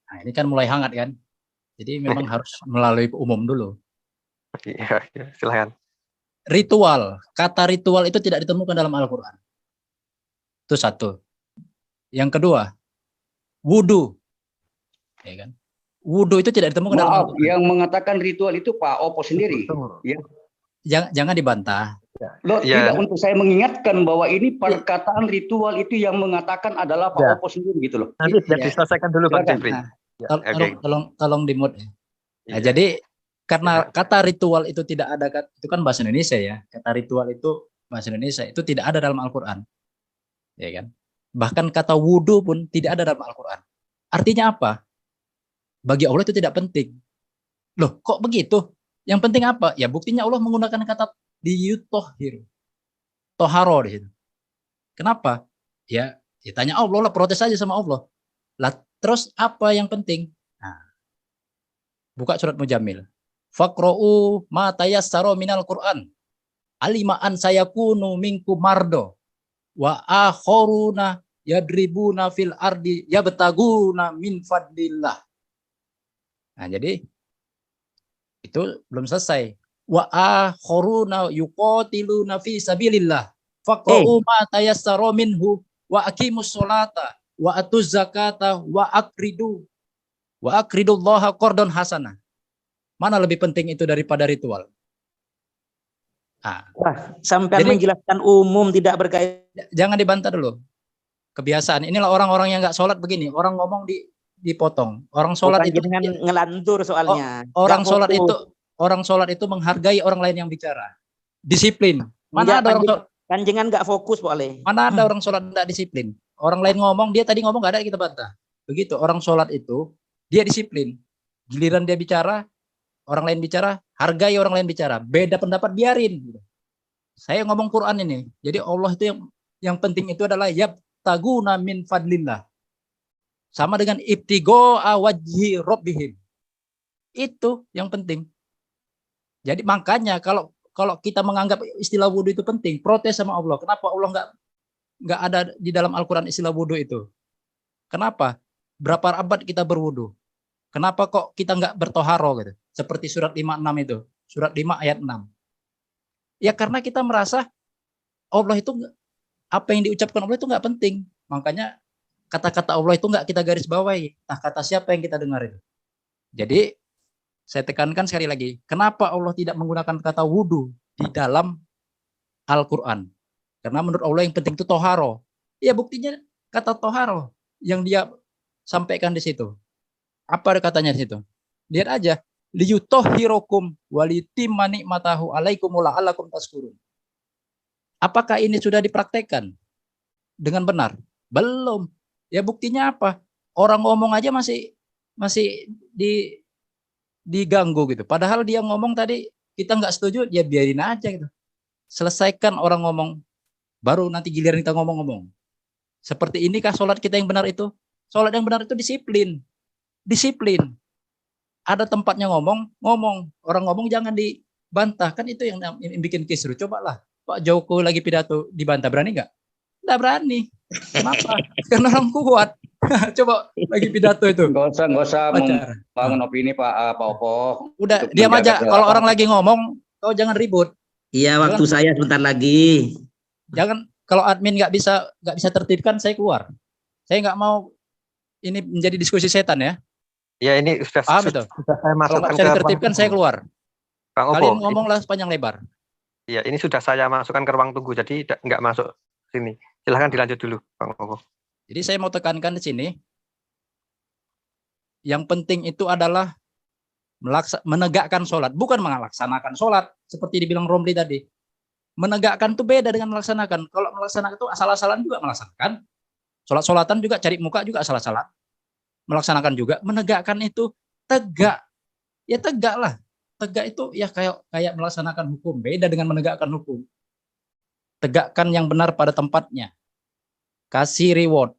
Nah, ini kan mulai hangat kan. Jadi memang harus melalui umum dulu. Iya, silakan. Ritual, kata ritual itu tidak ditemukan dalam Al-Quran. Itu satu. Yang kedua, wudu. Ya kan? Wudu itu tidak ditemukan dalam Al-Quran. Yang mengatakan ritual itu Pak Opo sendiri. Ya. Jangan dibantah. Loh, tidak, untuk saya mengingatkan bahwa ini perkataan ritual itu yang mengatakan adalah Pak Opo sendiri gitu loh. Nanti diselesaikan dulu Bang Jeffrey. Tolong di-mute ya. Nah, jadi karena kata ritual itu tidak ada, itu kan bahasa Indonesia ya. Kata ritual itu bahasa Indonesia itu tidak ada dalam Al-Quran. Ya kan? Bahkan kata wudu pun tidak ada dalam Al-Quran. Artinya apa? Bagi Allah itu tidak penting. Loh, kok begitu? Yang penting apa? Ya buktinya Allah menggunakan kata diyutohir. Toharo di situ. Kenapa? Ya tanya Allah lah, protes aja sama Allah. Lah terus apa yang penting? Nah, buka surat Mujammil. Faqra'u ma tayassara minal Qur'an. Alimaan sayakunu minkum mardo. Wa akharuna yadribuna fil ardi yabtaguna min fadlillah. Nah, jadi itu belum selesai. Wa akharuna yuqatiluna fi sabilillah. Faqra'u ma tayassara minhu wa aqimus sholata wa atuz zakata wa aqridu Wa aqridullaha qardon hasanah. Mana lebih penting itu daripada ritual? Wah, sampai Jadi- menjelaskan umum tidak berkait. Jangan dibantah dulu. Kebiasaan. Inilah orang-orang yang nggak sholat begini. Orang ngomong dipotong. Orang sholat Bukan itu dengan ngelantur soalnya. orang Nggak sholat fokus. itu menghargai orang lain yang bicara. Disiplin. Mana Enggak, ada orang sholat, Kanjengan nggak fokus boleh. mana ada orang sholat tidak disiplin? Orang lain ngomong, dia tadi ngomong nggak ada kita bantah. Begitu orang sholat itu dia disiplin. Giliran dia bicara, orang lain bicara, hargai orang lain bicara. Beda pendapat biarin. Saya ngomong Quran ini. Jadi Allah itu yang penting itu adalah yabtaguna min fadlillah. Sama dengan ibtigo awajhi rabbihim. Itu yang penting. Jadi makanya kalau kita menganggap istilah wudhu itu penting, protes sama Allah. Kenapa Allah nggak ada di dalam Al-Quran istilah wudhu itu? Kenapa? Berapa abad kita berwudhu? Kenapa kok kita nggak bertoharo gitu? Seperti surat 56 itu. Surat 5 ayat 6. Ya karena kita merasa Allah itu apa yang diucapkan Allah itu nggak penting. Makanya kata-kata Allah itu nggak kita garis bawahi. Nah, kata siapa yang kita dengar itu? Jadi saya tekankan sekali lagi, kenapa Allah tidak menggunakan kata wudhu di dalam Al-Quran? Karena menurut Allah yang penting itu toharo. Ya buktinya kata toharo yang dia sampaikan di situ. Apa katanya di situ? Lihat aja. Liyutohirokum walitimma ni'matahu alaikum la'allakum tashkurun. Apakah ini sudah dipraktekkan dengan benar? Belum. Ya buktinya apa? Orang ngomong aja masih diganggu gitu. Padahal dia ngomong tadi kita nggak setuju, ya biarin aja gitu. Selesaikan orang ngomong, baru nanti giliran kita ngomong-ngomong. Seperti inikah sholat kita yang benar itu? Sholat yang benar itu disiplin. Disiplin. Ada tempatnya ngomong. Orang ngomong jangan dibantah. Kan itu yang bikin kisruh. Cobalah Pak Jokowi lagi pidato dibantah. Berani nggak? Nggak berani. Kenapa? Karena orang kuat. Coba lagi pidato itu. Nggak usah Pacar. membangun opini Pak Opo. Udah Untuk diam aja. menjaga Kalau apa? orang lagi ngomong, kau jangan ribut. Iya, waktu saya sebentar lagi. Jangan, kalau admin nggak bisa tertibkan, saya keluar. Saya nggak mau ini menjadi diskusi setan ya. Ya ini sudah Paham itu? sudah saya Kalau masukkan nggak bisa ditertibkan, saya keluar. Bang Opo. Kalian ngomonglah sepanjang lebar. Iya, ini sudah saya masukkan ke ruang tunggu, jadi nggak masuk sini. Silahkan dilanjut dulu, Bang Opo. Jadi saya mau tekankan di sini, yang penting itu adalah menegakkan sholat, bukan melaksanakan sholat seperti dibilang Romli tadi. Menegakkan itu beda dengan melaksanakan. Kalau melaksanakan itu asal-asalan juga melaksanakan. Sholat-sholatan juga cari muka juga asal-asalan. Melaksanakan juga. Menegakkan itu tegak. Ya tegak lah. Tegak itu ya kayak melaksanakan hukum. Beda dengan menegakkan hukum. Tegakkan yang benar pada tempatnya. Kasih reward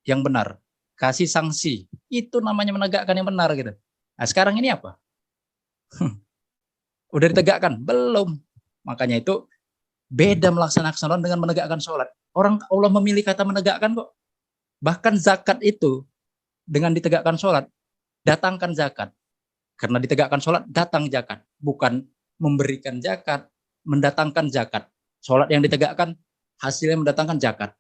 yang benar. Kasih sanksi. Itu namanya menegakkan yang benar gitu. Nah sekarang ini apa? Udah ditegakkan? Belum. Makanya itu beda melaksanakan sholat dengan menegakkan sholat. Orang Allah memilih kata menegakkan kok. Bahkan zakat itu dengan ditegakkan sholat, datangkan zakat. Karena ditegakkan sholat, datang zakat. Bukan memberikan zakat, mendatangkan zakat. Sholat yang ditegakkan, hasilnya mendatangkan zakat.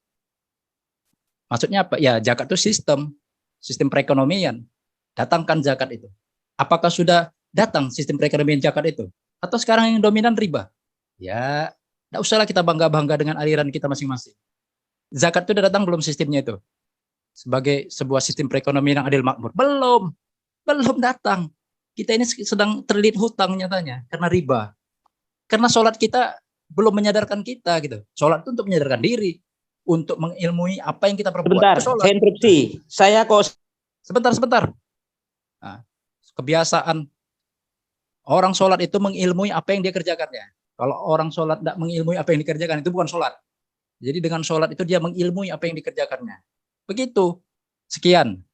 Maksudnya apa? Ya zakat itu sistem perekonomian. Datangkan zakat itu. Apakah sudah datang sistem perekonomian zakat itu? Atau sekarang yang dominan riba? Ya, tidak usahlah kita bangga-bangga dengan aliran kita masing-masing. Zakat itu sudah datang belum sistemnya itu? Sebagai sebuah sistem perekonomian yang adil makmur. Belum datang. Kita ini sedang terlilit hutang nyatanya karena riba. Karena sholat kita belum menyadarkan kita gitu. Sholat itu untuk menyadarkan diri, untuk mengilmui apa yang kita perbuat. Sebentar, saya interupsi. Saya kok Sebentar. Nah, kebiasaan orang sholat itu mengilmui apa yang dia kerjakannya. Kalau orang sholat tidak mengilmui apa yang dikerjakan, itu bukan sholat. Jadi dengan sholat itu dia mengilmui apa yang dikerjakannya. Begitu. Sekian.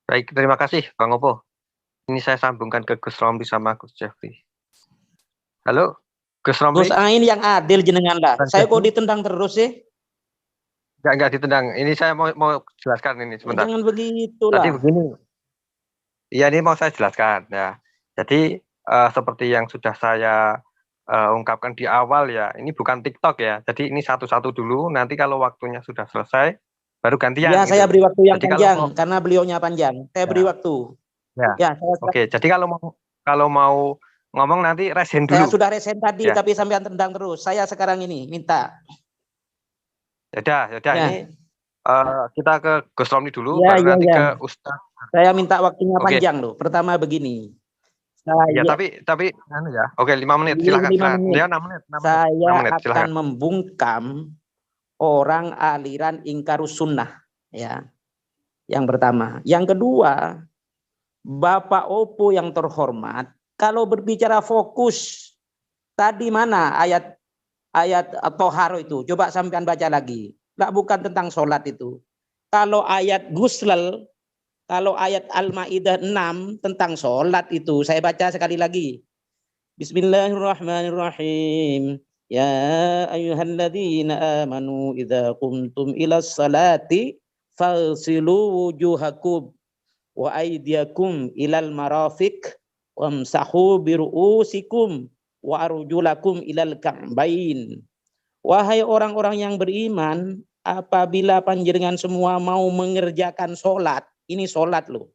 Baik, terima kasih Bang Opo. Ini saya sambungkan ke Gus Romli sama Gus Jeffrey. Halo, Gus Romli. Gus Ain yang adil jenengan lah. Saya kok ditendang terus sih? Enggak ditendang. Ini saya mau jelaskan ini sebentar. Jangan begitu lah. Tadi begini. Iya, ini mau saya jelaskan ya. Jadi seperti yang sudah saya ungkapkan di awal ya, ini bukan TikTok ya. Jadi ini satu-satu dulu. Nanti kalau waktunya sudah selesai, baru gantian. Ya, saya gitu. beri waktu yang Jadi panjang kalau karena beliaunya panjang. Saya beri Ya. waktu. Ya. Ya, saya Oke. Jadi kalau mau ngomong nanti resen saya dulu. sudah resen tadi, Ya. tapi sampean tendang terus. Saya sekarang ini minta. Ya. Ini kita ke Gus Romli dulu, Ya, baru ya, nanti ya. ke Ustaz. Saya minta waktunya Oke. panjang loh. Pertama begini. Ya, Saya tapi anu ya. Oke, 5 menit. ini Silakan. 5 menit. Ya, 6 menit. 6 Saya menit. akan Silakan. membungkam orang aliran ingkarus sunnah. Ya, yang pertama. Yang kedua, Bapak Opo yang terhormat, kalau berbicara fokus, tadi mana ayat Toharo itu? Coba sampean baca lagi. Enggak, bukan tentang sholat itu. Kalau ayat Guslal, kalau ayat Al-Maidah 6 tentang sholat itu, saya baca sekali lagi. Bismillahirrahmanirrahim. Ya ayyuhalladzina amanu idza qumtum ilas salati faghsilu wujuhakum wa aydiyakum ilal marafiq wamsahu biru'usikum wa arjulakum ilal ka'bain. Wahai orang-orang yang beriman, apabila panjenengan semua mau mengerjakan sholat, ini sholat loh,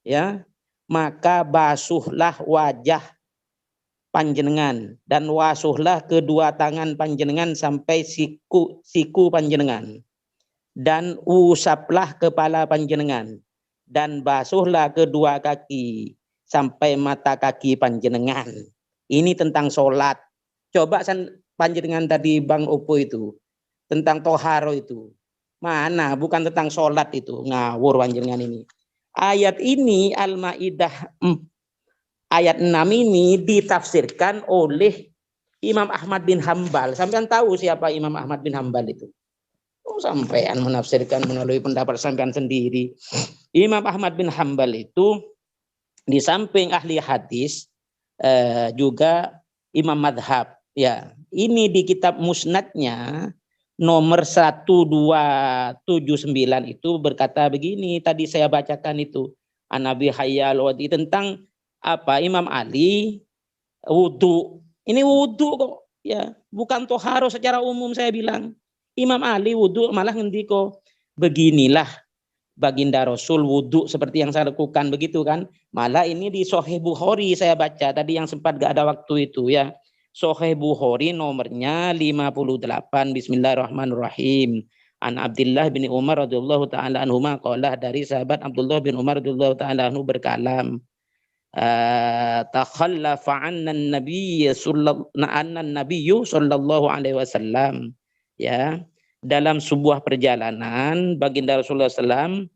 ya, maka basuhlah wajah panjenengan dan wasuhlah kedua tangan panjenengan sampai siku panjenengan, dan usaplah kepala panjenengan dan basuhlah kedua kaki sampai mata kaki panjenengan. Ini tentang sholat. Coba panjenengan tadi Bang Opo itu tentang toharo itu mana, bukan tentang sholat itu, ngawur panjenengan ini. Ayat ini Al-Maidah ayat 6 ini ditafsirkan oleh Imam Ahmad bin Hambal. Sampean tahu siapa Imam Ahmad bin Hambal itu? Oh, sampean menafsirkan melalui pendapat sampean sendiri. Imam Ahmad bin Hambal itu di samping ahli hadis juga imam madhab. Ya, ini di kitab musnadnya nomor 1279 itu berkata begini. Tadi saya bacakan itu An-Nabi Hayyal Wadi tentang apa Imam Ali wudu. Ini wudu kok, ya, bukan toharo secara umum. Saya bilang Imam Ali wudu, malah ngendiko beginilah baginda Rasul wudu seperti yang saya lakukan, begitu kan. Malah ini di Sahih Bukhari saya baca tadi yang sempat gak ada waktu itu, ya. Sahih Bukhari nomornya 58. Bismillahirrahmanirrahim. An Abdullah bin Umar radhiyallahu taala anhuma qala, dari sahabat Abdullah bin Umar radhiyallahu taala anhu berkalam, takhallafa 'anna an-nabiy sallallahu alaihi wasallam, ya, dalam sebuah perjalanan baginda Rasulullah SAW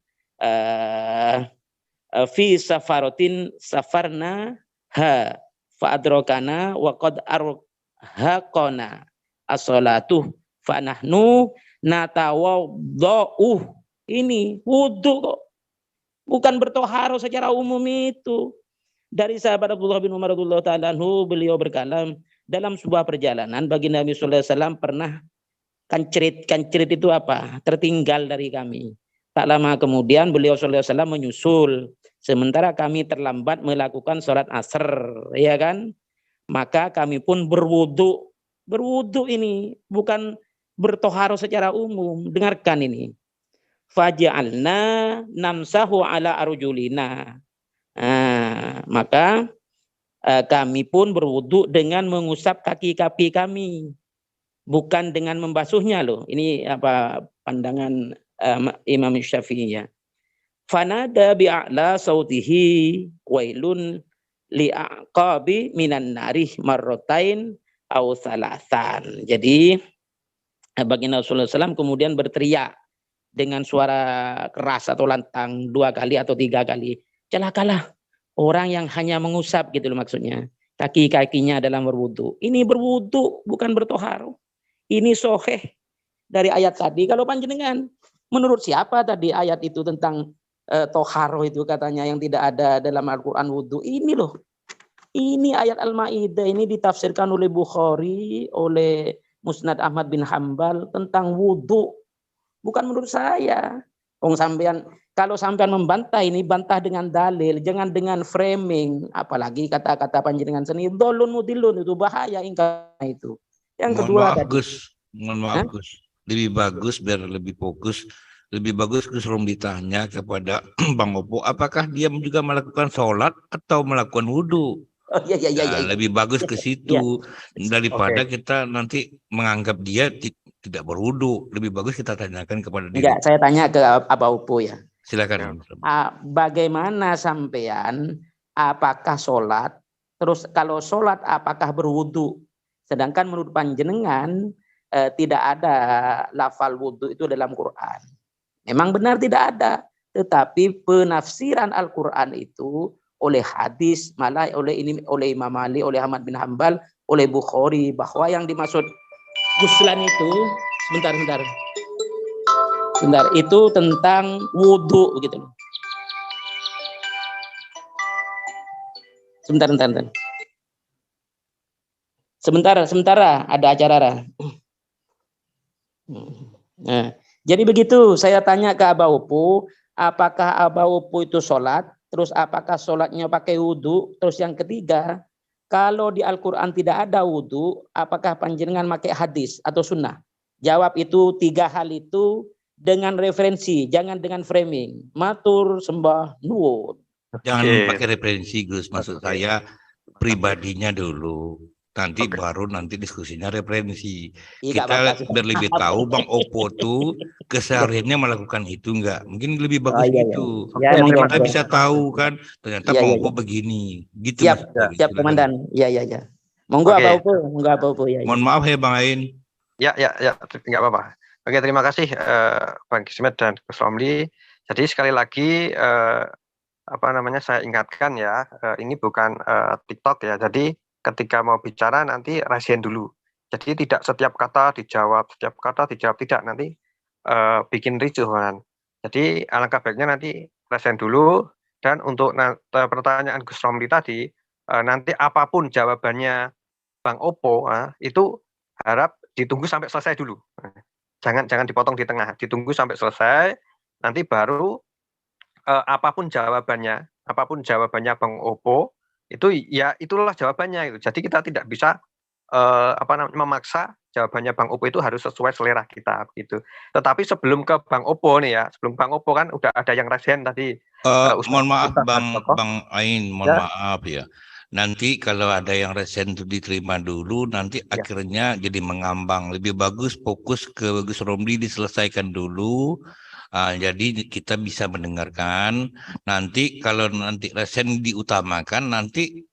fi safaratin safarna ha fa'adrokana wa qad arhaqana as-salatu fa nahnu natawaddau. Ini wudu kok, bukan bertoharo secara umum itu. Dari sahabat Abdullah bin Umar radhiyallahu ta'ala anhu, beliau berkalam, dalam sebuah perjalanan baginda Nabi sallallahu alaihi wasallam pernah kancerit itu apa? Tertinggal dari kami. Tak lama kemudian beliau sallallahu alaihi wasallam menyusul, sementara kami terlambat melakukan sholat asar, ya kan? Maka kami pun berwudu. Berwudu ini bukan bertoharo secara umum. Dengarkan ini. Faja'alna namsahu ala arjulina. Maka kami pun berwudu dengan mengusap kaki-kaki kami, bukan dengan membasuhnya loh. Ini apa pandangan Imam Syafi'i, ya. Fanada bi'a'la sautihi wailun li'aqabi minan narih marrotain au salasan. Jadi baginda Rasulullah SAW kemudian berteriak dengan suara keras atau lantang 2 kali atau 3 kali. Celakalah orang yang hanya mengusap, gitu loh maksudnya, kaki-kakinya dalam berwudu. Ini berwudu bukan bertoharo. Ini sahih dari ayat tadi. Kalau panjenengan menurut siapa tadi ayat itu tentang toharo itu katanya yang tidak ada dalam Al-Quran wudu? Ini loh. Ini ayat Al-Maidah ini ditafsirkan oleh Bukhari, oleh Musnad Ahmad bin Hambal tentang wudu. Bukan menurut saya. Sampean kalau sampean membantah ini bantah dengan dalil, jangan dengan framing, apalagi kata-kata panjenengan seni dolun mudilun itu bahaya itu. Yang Mohon kedua maaf tadi. Gus, mohon maaf Gus. Lebih bagus biar lebih fokus. Lebih bagus Gus Romli tanya kepada Bang Opo, apakah dia juga melakukan sholat atau melakukan wudhu? Oh iya. Lebih bagus ke situ daripada kita nanti menganggap dia tidak berwudhu. Lebih bagus kita tanyakan kepada diri. Enggak, saya tanya ke Abah Opo ya. Silakan. Bagaimana sampean? Apakah sholat? Terus kalau sholat apakah berwudhu? Sedangkan menurut panjenengan tidak ada lafal wudhu itu dalam Quran. Memang benar tidak ada. Tetapi penafsiran Al-Quran itu oleh hadis, malah oleh Imam Malik, oleh Ahmad bin Hambal, oleh Bukhari, bahwa yang dimaksud guslan itu sebentar, itu tentang wudhu gitu loh. Sebentar, ada acara. Nah, jadi begitu, saya tanya ke Abah Opo, apakah Abah Opo itu sholat, terus apakah sholatnya pakai wudhu, terus yang ketiga, kalau di Al-Quran tidak ada wudhu, apakah panjenengan pakai hadis atau sunnah? Jawab itu 3 hal itu dengan referensi, jangan dengan framing. Matur sembah nuwun. Jangan pakai referensi Gus, maksud saya pribadinya dulu. Nanti baru diskusinya referensi. Kita biar lebih tahu Bang Opo tuh kesehariannya melakukan itu enggak. Mungkin lebih bagus gitu. Kita bisa tahu kan ternyata Bang Opo begini. Gitu. Siap Komandan. Iya. Monggo Abah Opo. Ya. Mohon maaf ya Bang Ain. Ya, enggak apa-apa. Oke, terima kasih Bang Kismet dan Gus Romli. Jadi sekali lagi saya ingatkan ya, ini bukan TikTok ya. Jadi ketika mau bicara nanti rasain dulu. Jadi tidak setiap kata dijawab, tidak, nanti bikin ricuh kan. Jadi alangkah baiknya nanti rasain dulu. Dan untuk pertanyaan Gus Romli tadi, nanti apapun jawabannya Bang Opo, itu harap ditunggu sampai selesai dulu. Jangan dipotong di tengah, ditunggu sampai selesai, nanti baru apapun jawabannya Bang Opo, itu ya itulah jawabannya. Jadi kita tidak bisa memaksa jawabannya Bang Opo itu harus sesuai selera kita gitu. Tetapi sebelum ke Bang Opo nih ya, sebelum Bang Opo kan udah ada yang rasain tadi. Mohon maaf Bang Ain, maaf ya. Nanti kalau ada yang resen itu diterima dulu, nanti akhirnya jadi mengambang. Lebih bagus fokus ke Gus Romli diselesaikan dulu. Jadi kita bisa mendengarkan. Nanti kalau nanti resen diutamakan, nanti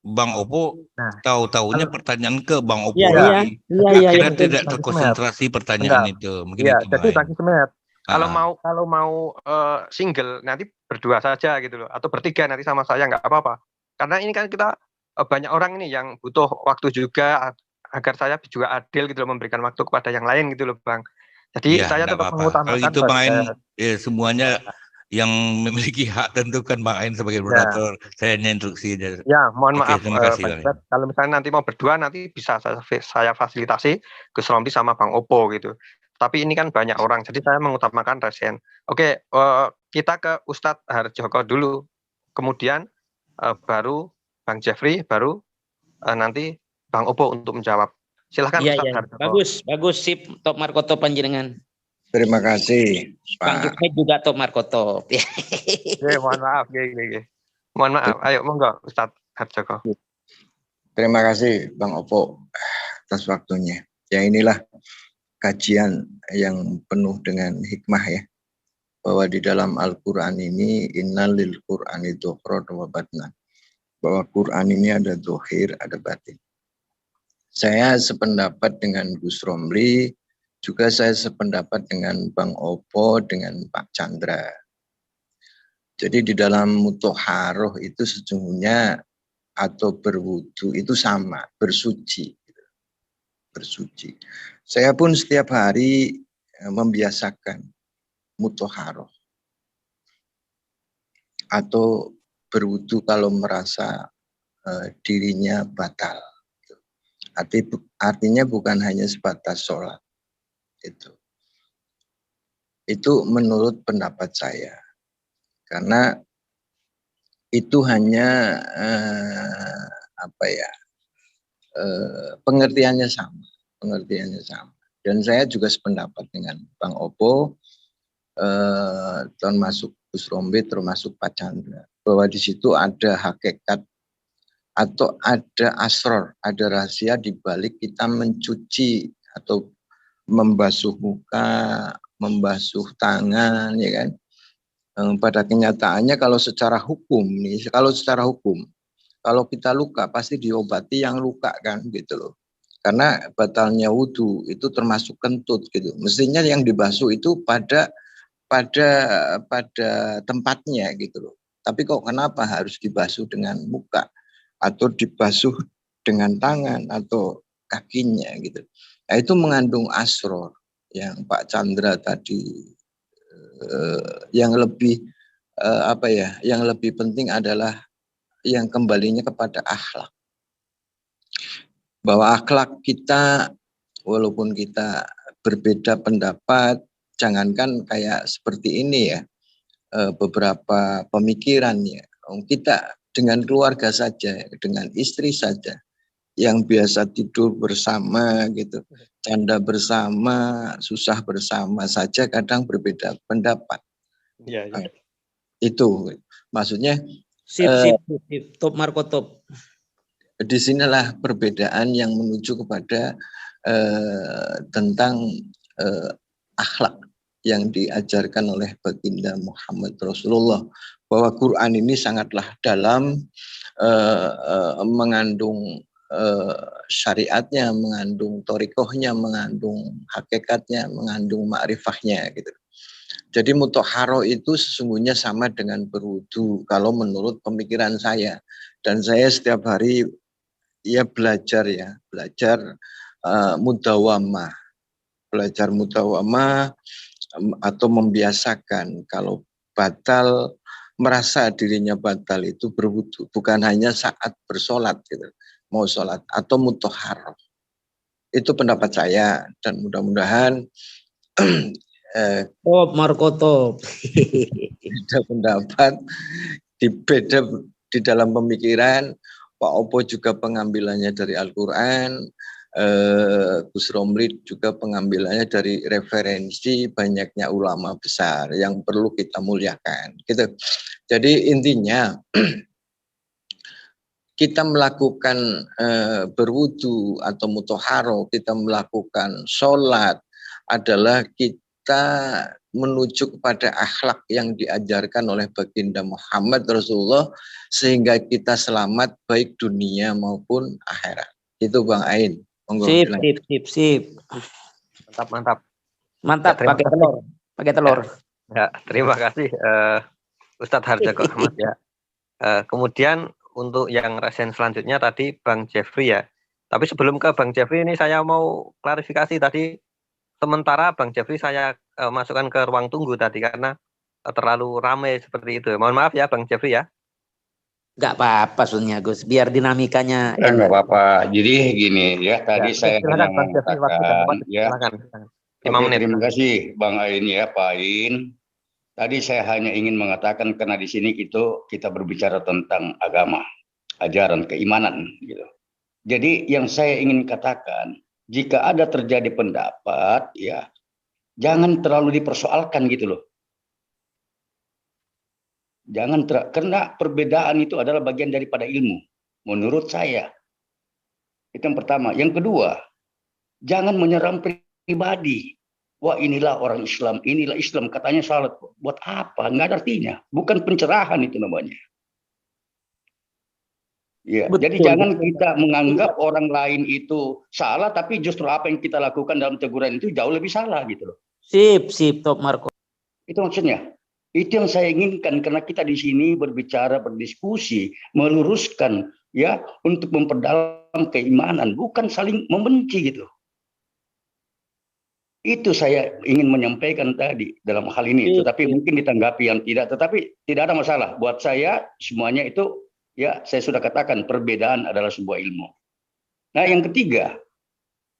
Bang Opo tahu-tahunya pertanyaan ke Bang Opo lagi. Kita tidak terkonsentrasi pertanyaan itu. Mungkin itu jadi Bang Kismet, kalau mau single nanti berdua saja gitu loh, atau bertiga nanti sama saya nggak apa-apa. Karena ini kan kita banyak orang ini yang butuh waktu juga agar saya juga adil gitu loh, memberikan waktu kepada yang lain gitu loh Bang. Jadi saya tetap mengutamakan. Kalau gitu Bang Ain, semuanya yang memiliki hak tentukan Bang Ain sebagai moderator. Saya hanya instruksi. Ya, mohon maaf. Terima kasih. Kalau misalnya nanti mau berdua, nanti bisa saya fasilitasi Gus Romli sama Bang Opo gitu. Tapi ini kan banyak orang, jadi saya mengutamakan resen. Oke, kita ke Ustadz Harjoko dulu. Kemudian baru Bang Jeffrey, baru nanti Bang Opo untuk menjawab. Silahkan Ustadz Harjoko. Bagus, sip. Top Markoto panjenengan. Terima kasih, Bang Kismet juga top Markoto. Mohon maaf. Mohon maaf. Ayo, monggo Ustadz Harjoko. Terima kasih Bang Opo atas waktunya. Ya inilah kajian yang penuh dengan hikmah ya. Bahwa di dalam Al-Quran ini innal lil Qur'ani dhuhran wa batnan. Bahwa Quran ini ada zuhir, ada batin. Saya sependapat dengan Gus Romli, juga saya sependapat dengan Bang Opo, dengan Pak Chandra. Jadi di dalam muthaharoh itu sesungguhnya atau berwudu itu sama, bersuci. Saya pun setiap hari membiasakan muthaharoh atau berwudu kalau merasa dirinya batal. Artinya bukan hanya sebatas sholat. Itu. Itu menurut pendapat saya. Karena itu hanya pengertiannya sama. Dan saya juga sependapat dengan Bang Opo, termasuk Gus Rombe, termasuk Pak Chandra, bahwa di situ ada hakikat atau ada asror, ada rahasia di balik kita mencuci atau membasuh muka, membasuh tangan, ya kan? Pada kenyataannya kalau secara hukum kalau kita luka pasti diobati yang luka kan gitu loh. Karena batalnya wudhu itu termasuk kentut gitu. Mestinya yang dibasuh itu pada tempatnya gitu loh. Tapi kok kenapa harus dibasuh dengan muka atau dibasuh dengan tangan atau kakinya gitu. Nah, itu mengandung asror yang Pak Chandra tadi yang lebih yang lebih penting adalah yang kembalinya kepada akhlak. Bahwa akhlak kita, walaupun kita berbeda pendapat, jangankan kayak seperti ini ya, beberapa pemikiran ya, kita dengan keluarga saja, dengan istri saja, yang biasa tidur bersama gitu, canda bersama, susah bersama saja kadang berbeda pendapat. Ya. Itu maksudnya Sip. Top Marco top. Disinilah perbedaan yang menuju kepada tentang akhlak yang diajarkan oleh baginda Muhammad Rasulullah, bahwa Quran ini sangatlah dalam, mengandung syariatnya, mengandung torikohnya, mengandung hakikatnya, mengandung ma'rifahnya gitu. Jadi mutahharoh itu sesungguhnya sama dengan berwudu kalau menurut pemikiran saya. Dan saya setiap hari belajar mudawamah. Belajar mudawamah atau membiasakan kalau batal, merasa dirinya batal itu berwudu, bukan hanya saat bersolat gitu, mau sholat atau mutahharoh. Itu pendapat saya dan mudah-mudahan Top Marco top. beda pendapat, beda di dalam pemikiran. Pak Opo juga pengambilannya dari Al-Quran, Gus Romli juga pengambilannya dari referensi banyaknya ulama besar yang perlu kita muliakan. Gitu. Jadi intinya kita melakukan berwudu atau mutahharoh, kita melakukan sholat adalah kita menuju kepada akhlak yang diajarkan oleh baginda Muhammad Rasulullah sehingga kita selamat baik dunia maupun akhirat. Itu Bang Ain. Sip. Mantap Ya, pakai telur. Ya, terima kasih Ustadz Harjako Ahmad ya. Kemudian untuk yang resen selanjutnya tadi Bang Jeffrey ya. Tapi sebelum ke Bang Jeffrey ini saya mau klarifikasi tadi. Sementara Bang Jeffrey saya masukkan ke ruang tunggu tadi karena terlalu ramai seperti itu. Mohon maaf ya Bang Jeffrey ya. Enggak apa-apa Sunnya Gus, biar dinamikanya Enggak apa-apa. Jadi gini ya, tadi saya silakan Bang Jeffrey, waktu dan tempat, ya. Silakan. 5 Oke, menit. terima kasih Bang Ain ya, Pak Ain. Tadi saya hanya ingin mengatakan karena di sini kita berbicara tentang agama, ajaran, keimanan gitu. Jadi yang saya ingin katakan, jika ada terjadi pendapat ya, jangan terlalu dipersoalkan gitu loh. Karena perbedaan itu adalah bagian daripada ilmu, menurut saya. Itu yang pertama. Yang kedua, jangan menyerang pribadi. Wah, inilah orang Islam, inilah Islam, katanya salat. Buat apa? Nggak ada artinya. Bukan pencerahan itu namanya. Ya, Betul. jadi jangan kita menganggap orang lain itu salah, tapi justru apa yang kita lakukan dalam teguran itu jauh lebih salah gitu loh. Sip top Marco. Itu maksudnya. Itu yang saya inginkan karena kita di sini berbicara, berdiskusi, meluruskan ya untuk memperdalam keimanan, bukan saling membenci gitu. Itu saya ingin menyampaikan tadi dalam hal ini. Tetapi mungkin ditanggapi yang tidak, tetapi tidak ada masalah. Buat saya semuanya itu ya saya sudah katakan perbedaan adalah sebuah ilmu. Nah yang ketiga,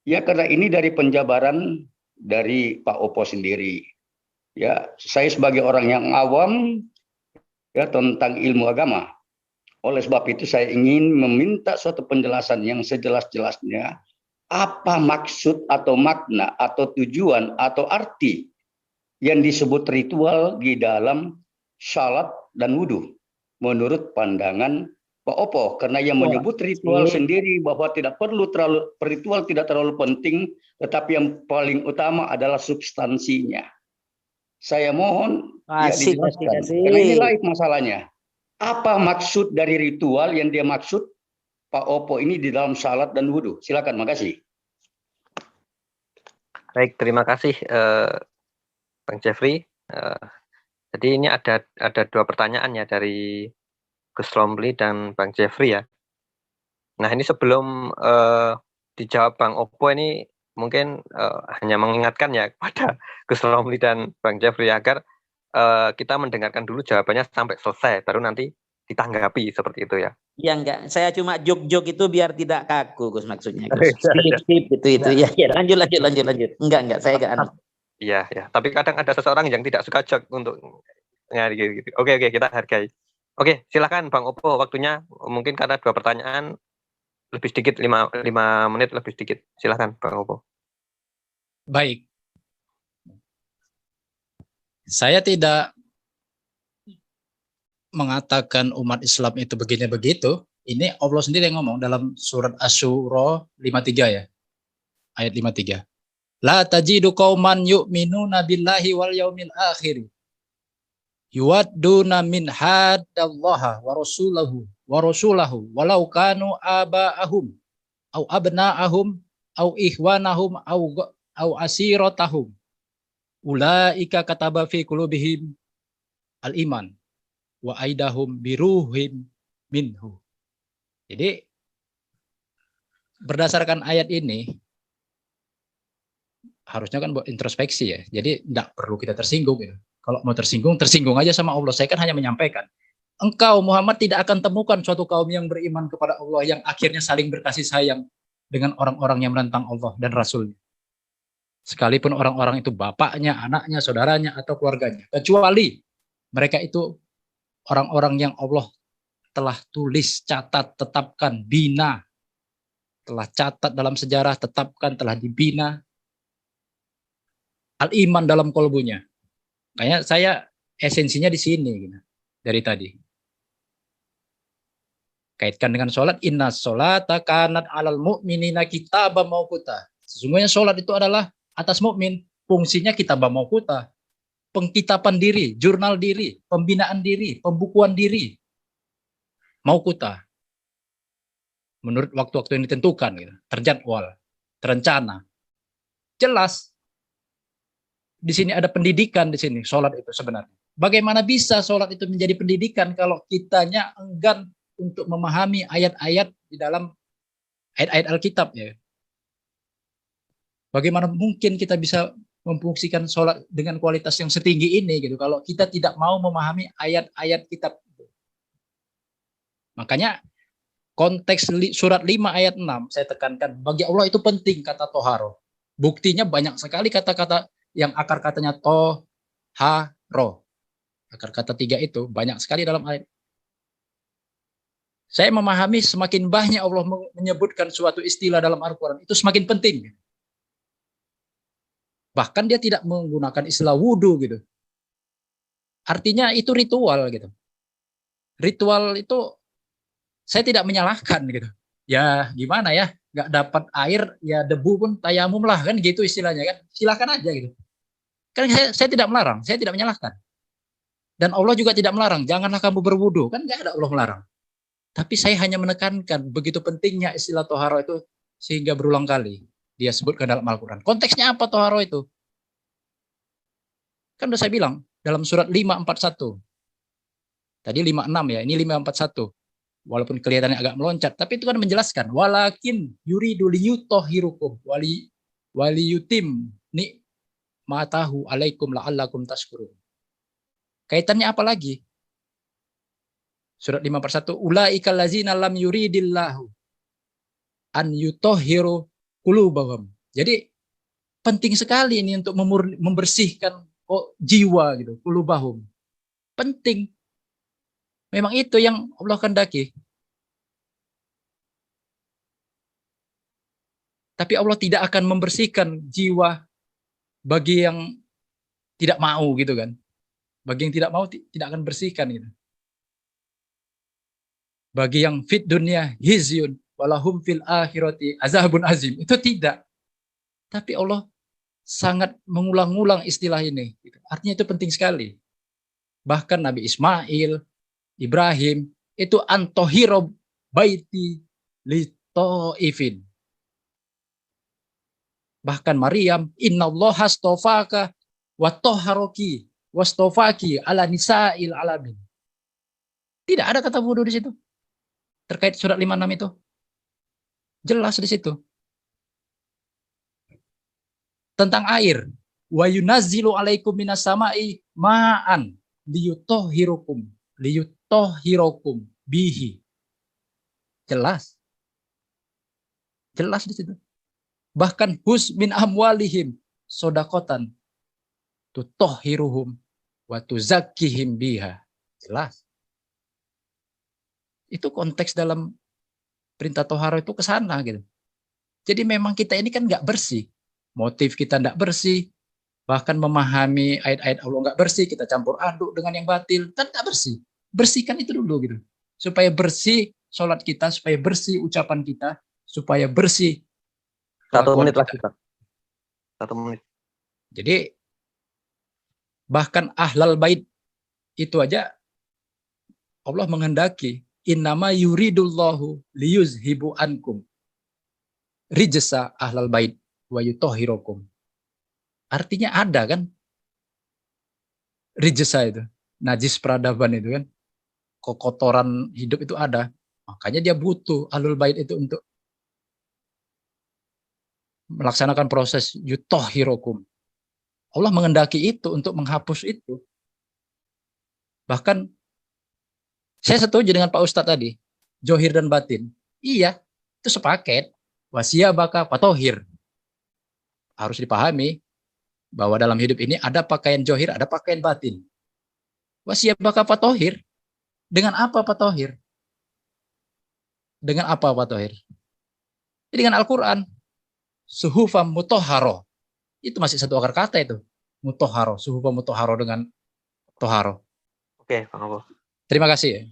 ya karena ini dari penjabaran dari Pak Opo sendiri. Ya, saya sebagai orang yang awam ya tentang ilmu agama. Oleh sebab itu saya ingin meminta suatu penjelasan yang sejelas-jelasnya apa maksud atau makna atau tujuan atau arti yang disebut ritual di dalam salat dan wudhu menurut pandangan Pak Opo, karena yang menyebut ritual sendiri bahwa ritual tidak terlalu penting, tetapi yang paling utama adalah substansinya. Saya mohon ya dijelaskan, karena ini lain masalahnya. Apa maksud dari ritual yang dia maksud Pak Opo ini di dalam salat dan wudhu? Silakan, makasih. Baik, terima kasih Bang Jeffrey. Jadi ini ada 2 pertanyaan ya dari Gus Romli dan Bang Jeffrey ya. Nah ini sebelum dijawab Bang Opo ini mungkin hanya mengingatkan ya kepada Gus Romli dan Bang Jeffrey agar kita mendengarkan dulu jawabannya sampai selesai, baru nanti ditanggapi seperti itu ya. Ya enggak, saya cuma jok-jok itu biar tidak kaku Gus maksudnya. Gus. Skip itu ya. Ya lanjut. Enggak, saya enggak aneh. Iya, tapi kadang ada seseorang yang tidak suka jok untuk gitu. Oke, kita hargai. Oke, silakan Bang Opo, waktunya mungkin karena 2 pertanyaan lebih sedikit 5 menit lebih sedikit. Silakan Bang Opo. Baik. Saya tidak mengatakan umat Islam itu begini begitu. Ini Allah sendiri yang ngomong dalam surat Asy-Syura 53 ya. Ayat 53. La tajidu qauman yu'minuna billahi wal yaumil akhir yuwadduna min haddallaha wa rasulahu walau kanu aba'ahum au abna'ahum au ikhwanahum au asiratahum ulaika kataba fi qulubihim al-iman wa aidahum biruhim minhu. Jadi berdasarkan ayat ini harusnya kan buat introspeksi ya. Jadi tidak perlu kita tersinggung ya. Kalau mau tersinggung aja sama Allah. Saya kan hanya menyampaikan. Engkau Muhammad tidak akan temukan suatu kaum yang beriman kepada Allah yang akhirnya saling berkasih sayang dengan orang-orang yang menentang Allah dan Rasulnya. Sekalipun orang-orang itu bapaknya, anaknya, saudaranya, atau keluarganya. Kecuali mereka itu orang-orang yang Allah telah tulis, catat, tetapkan, bina. Telah catat dalam sejarah, tetapkan, telah dibina. Al-iman dalam kolbunya. Kayaknya saya esensinya di sini gitu, dari tadi. Kaitkan dengan sholat, inna sholata kanat alal mu'minina kitaban mauquta. Sesungguhnya sholat itu adalah atas mukmin, fungsinya kitabam mauquta. Pengkitapan diri, jurnal diri, pembinaan diri, pembukuan diri. Mauquta. Menurut waktu-waktu yang ditentukan gitu, terjadwal, terencana. Jelas. Di sini ada pendidikan di sini, sholat itu sebenarnya. Bagaimana bisa sholat itu menjadi pendidikan kalau kitanya enggan untuk memahami ayat-ayat di dalam ayat-ayat Alkitab ya. Bagaimana mungkin kita bisa memfungsikan sholat dengan kualitas yang setinggi ini gitu kalau kita tidak mau memahami ayat-ayat kitab. Makanya konteks surat 5 ayat 6 saya tekankan bagi Allah itu penting kata toharo. Buktinya banyak sekali kata-kata yang akar katanya toharo. Akar kata 3 itu banyak sekali dalam ayat. Saya memahami semakin banyak Allah menyebutkan suatu istilah dalam Al-Quran itu semakin penting. Bahkan dia tidak menggunakan istilah wudhu gitu. Artinya itu ritual gitu. Ritual itu saya tidak menyalahkan gitu. Ya gimana ya, nggak dapat air ya debu pun tayamum lah kan gitu istilahnya kan. Silakan aja gitu. Kan saya tidak melarang, saya tidak menyalahkan. Dan Allah juga tidak melarang, janganlah kamu berwudu. Kan nggak ada Allah melarang. Tapi saya hanya menekankan begitu pentingnya istilah toharo itu sehingga berulang kali dia sebutkan dalam Al-Quran. Konteksnya apa toharo itu? Kan udah saya bilang dalam surat 541. Tadi 56 ya, ini 541. Walaupun kelihatannya agak meloncat, tapi itu kan menjelaskan. Walakin yuridu liyutahhirukum wali yutim ni matahu alaikum la'allakum tashkurun. Kaitannya apa lagi? Surat 541, ulaikal ladzina lam yuridillahu an yutahhiru qulubahum. Jadi penting sekali ini untuk membersihkan jiwa gitu, qulubahum. Penting. Memang itu yang Allah kehendaki. Tapi Allah tidak akan membersihkan jiwa bagi yang tidak mau gitu kan. Bagi yang tidak mau tidak akan bersihkan gitu. Bagi yang fit dunia hizyun walahum fil akhirati azabun azim. Itu tidak. Tapi Allah sangat mengulang-ulang istilah ini. Artinya itu penting sekali. Bahkan Nabi Ismail, Ibrahim, itu antohiro baiti lito'ifin. Bahkan Maryam, innallaha astofaka wa toharoki wastofaki ala nisa'il alamin. Tidak ada kata wudu di situ. Terkait surat 56 itu. Jelas di situ. Tentang air. Wa yunazzilu alaikum minas sama'i ma'an liyutahhirukum bihi. Jelas. Jelas di situ. Bahkan hus min amwalihim sodakotan tutahhiruhum wa tuzakkihim biha. Jelas. Itu konteks dalam perintah toharo itu ke sana gitu. Jadi memang kita ini kan nggak bersih. Motif kita nggak bersih. Bahkan memahami ayat-ayat Allah nggak bersih. Kita campur aduk dengan yang batil. Kan nggak bersih. Bersihkan itu dulu gitu. Supaya bersih sholat kita. Supaya bersih ucapan kita. Supaya bersih. 1 menit lagi, Pak. 1 menit. Jadi bahkan ahlal bait itu aja Allah menghendaki. Innama yuridullahu liyuzhibu ankum rijsa ahlal bait wa yutahhirukum. Artinya ada kan rijsa itu, najis peradaban itu kan, kekotoran hidup itu ada. Makanya dia butuh ahlul bait itu untuk melaksanakan proses yutahhirukum. Allah menghendaki itu untuk menghapus itu. Bahkan saya setuju dengan Pak Ustadz tadi, Johir dan batin. Iya, itu sepaket. Wasia baka patohir. Harus dipahami bahwa dalam hidup ini ada pakaian johir, ada pakaian batin. Wasia baka patohir. Dengan apa patohir? Dengan apa patohir? Dengan Al-Quran. Suhufam mutoharo. Itu masih satu akar kata itu. Mutoharo. Suhufam mutoharo dengan toharo. Oke, Pak Abu. Terima kasih.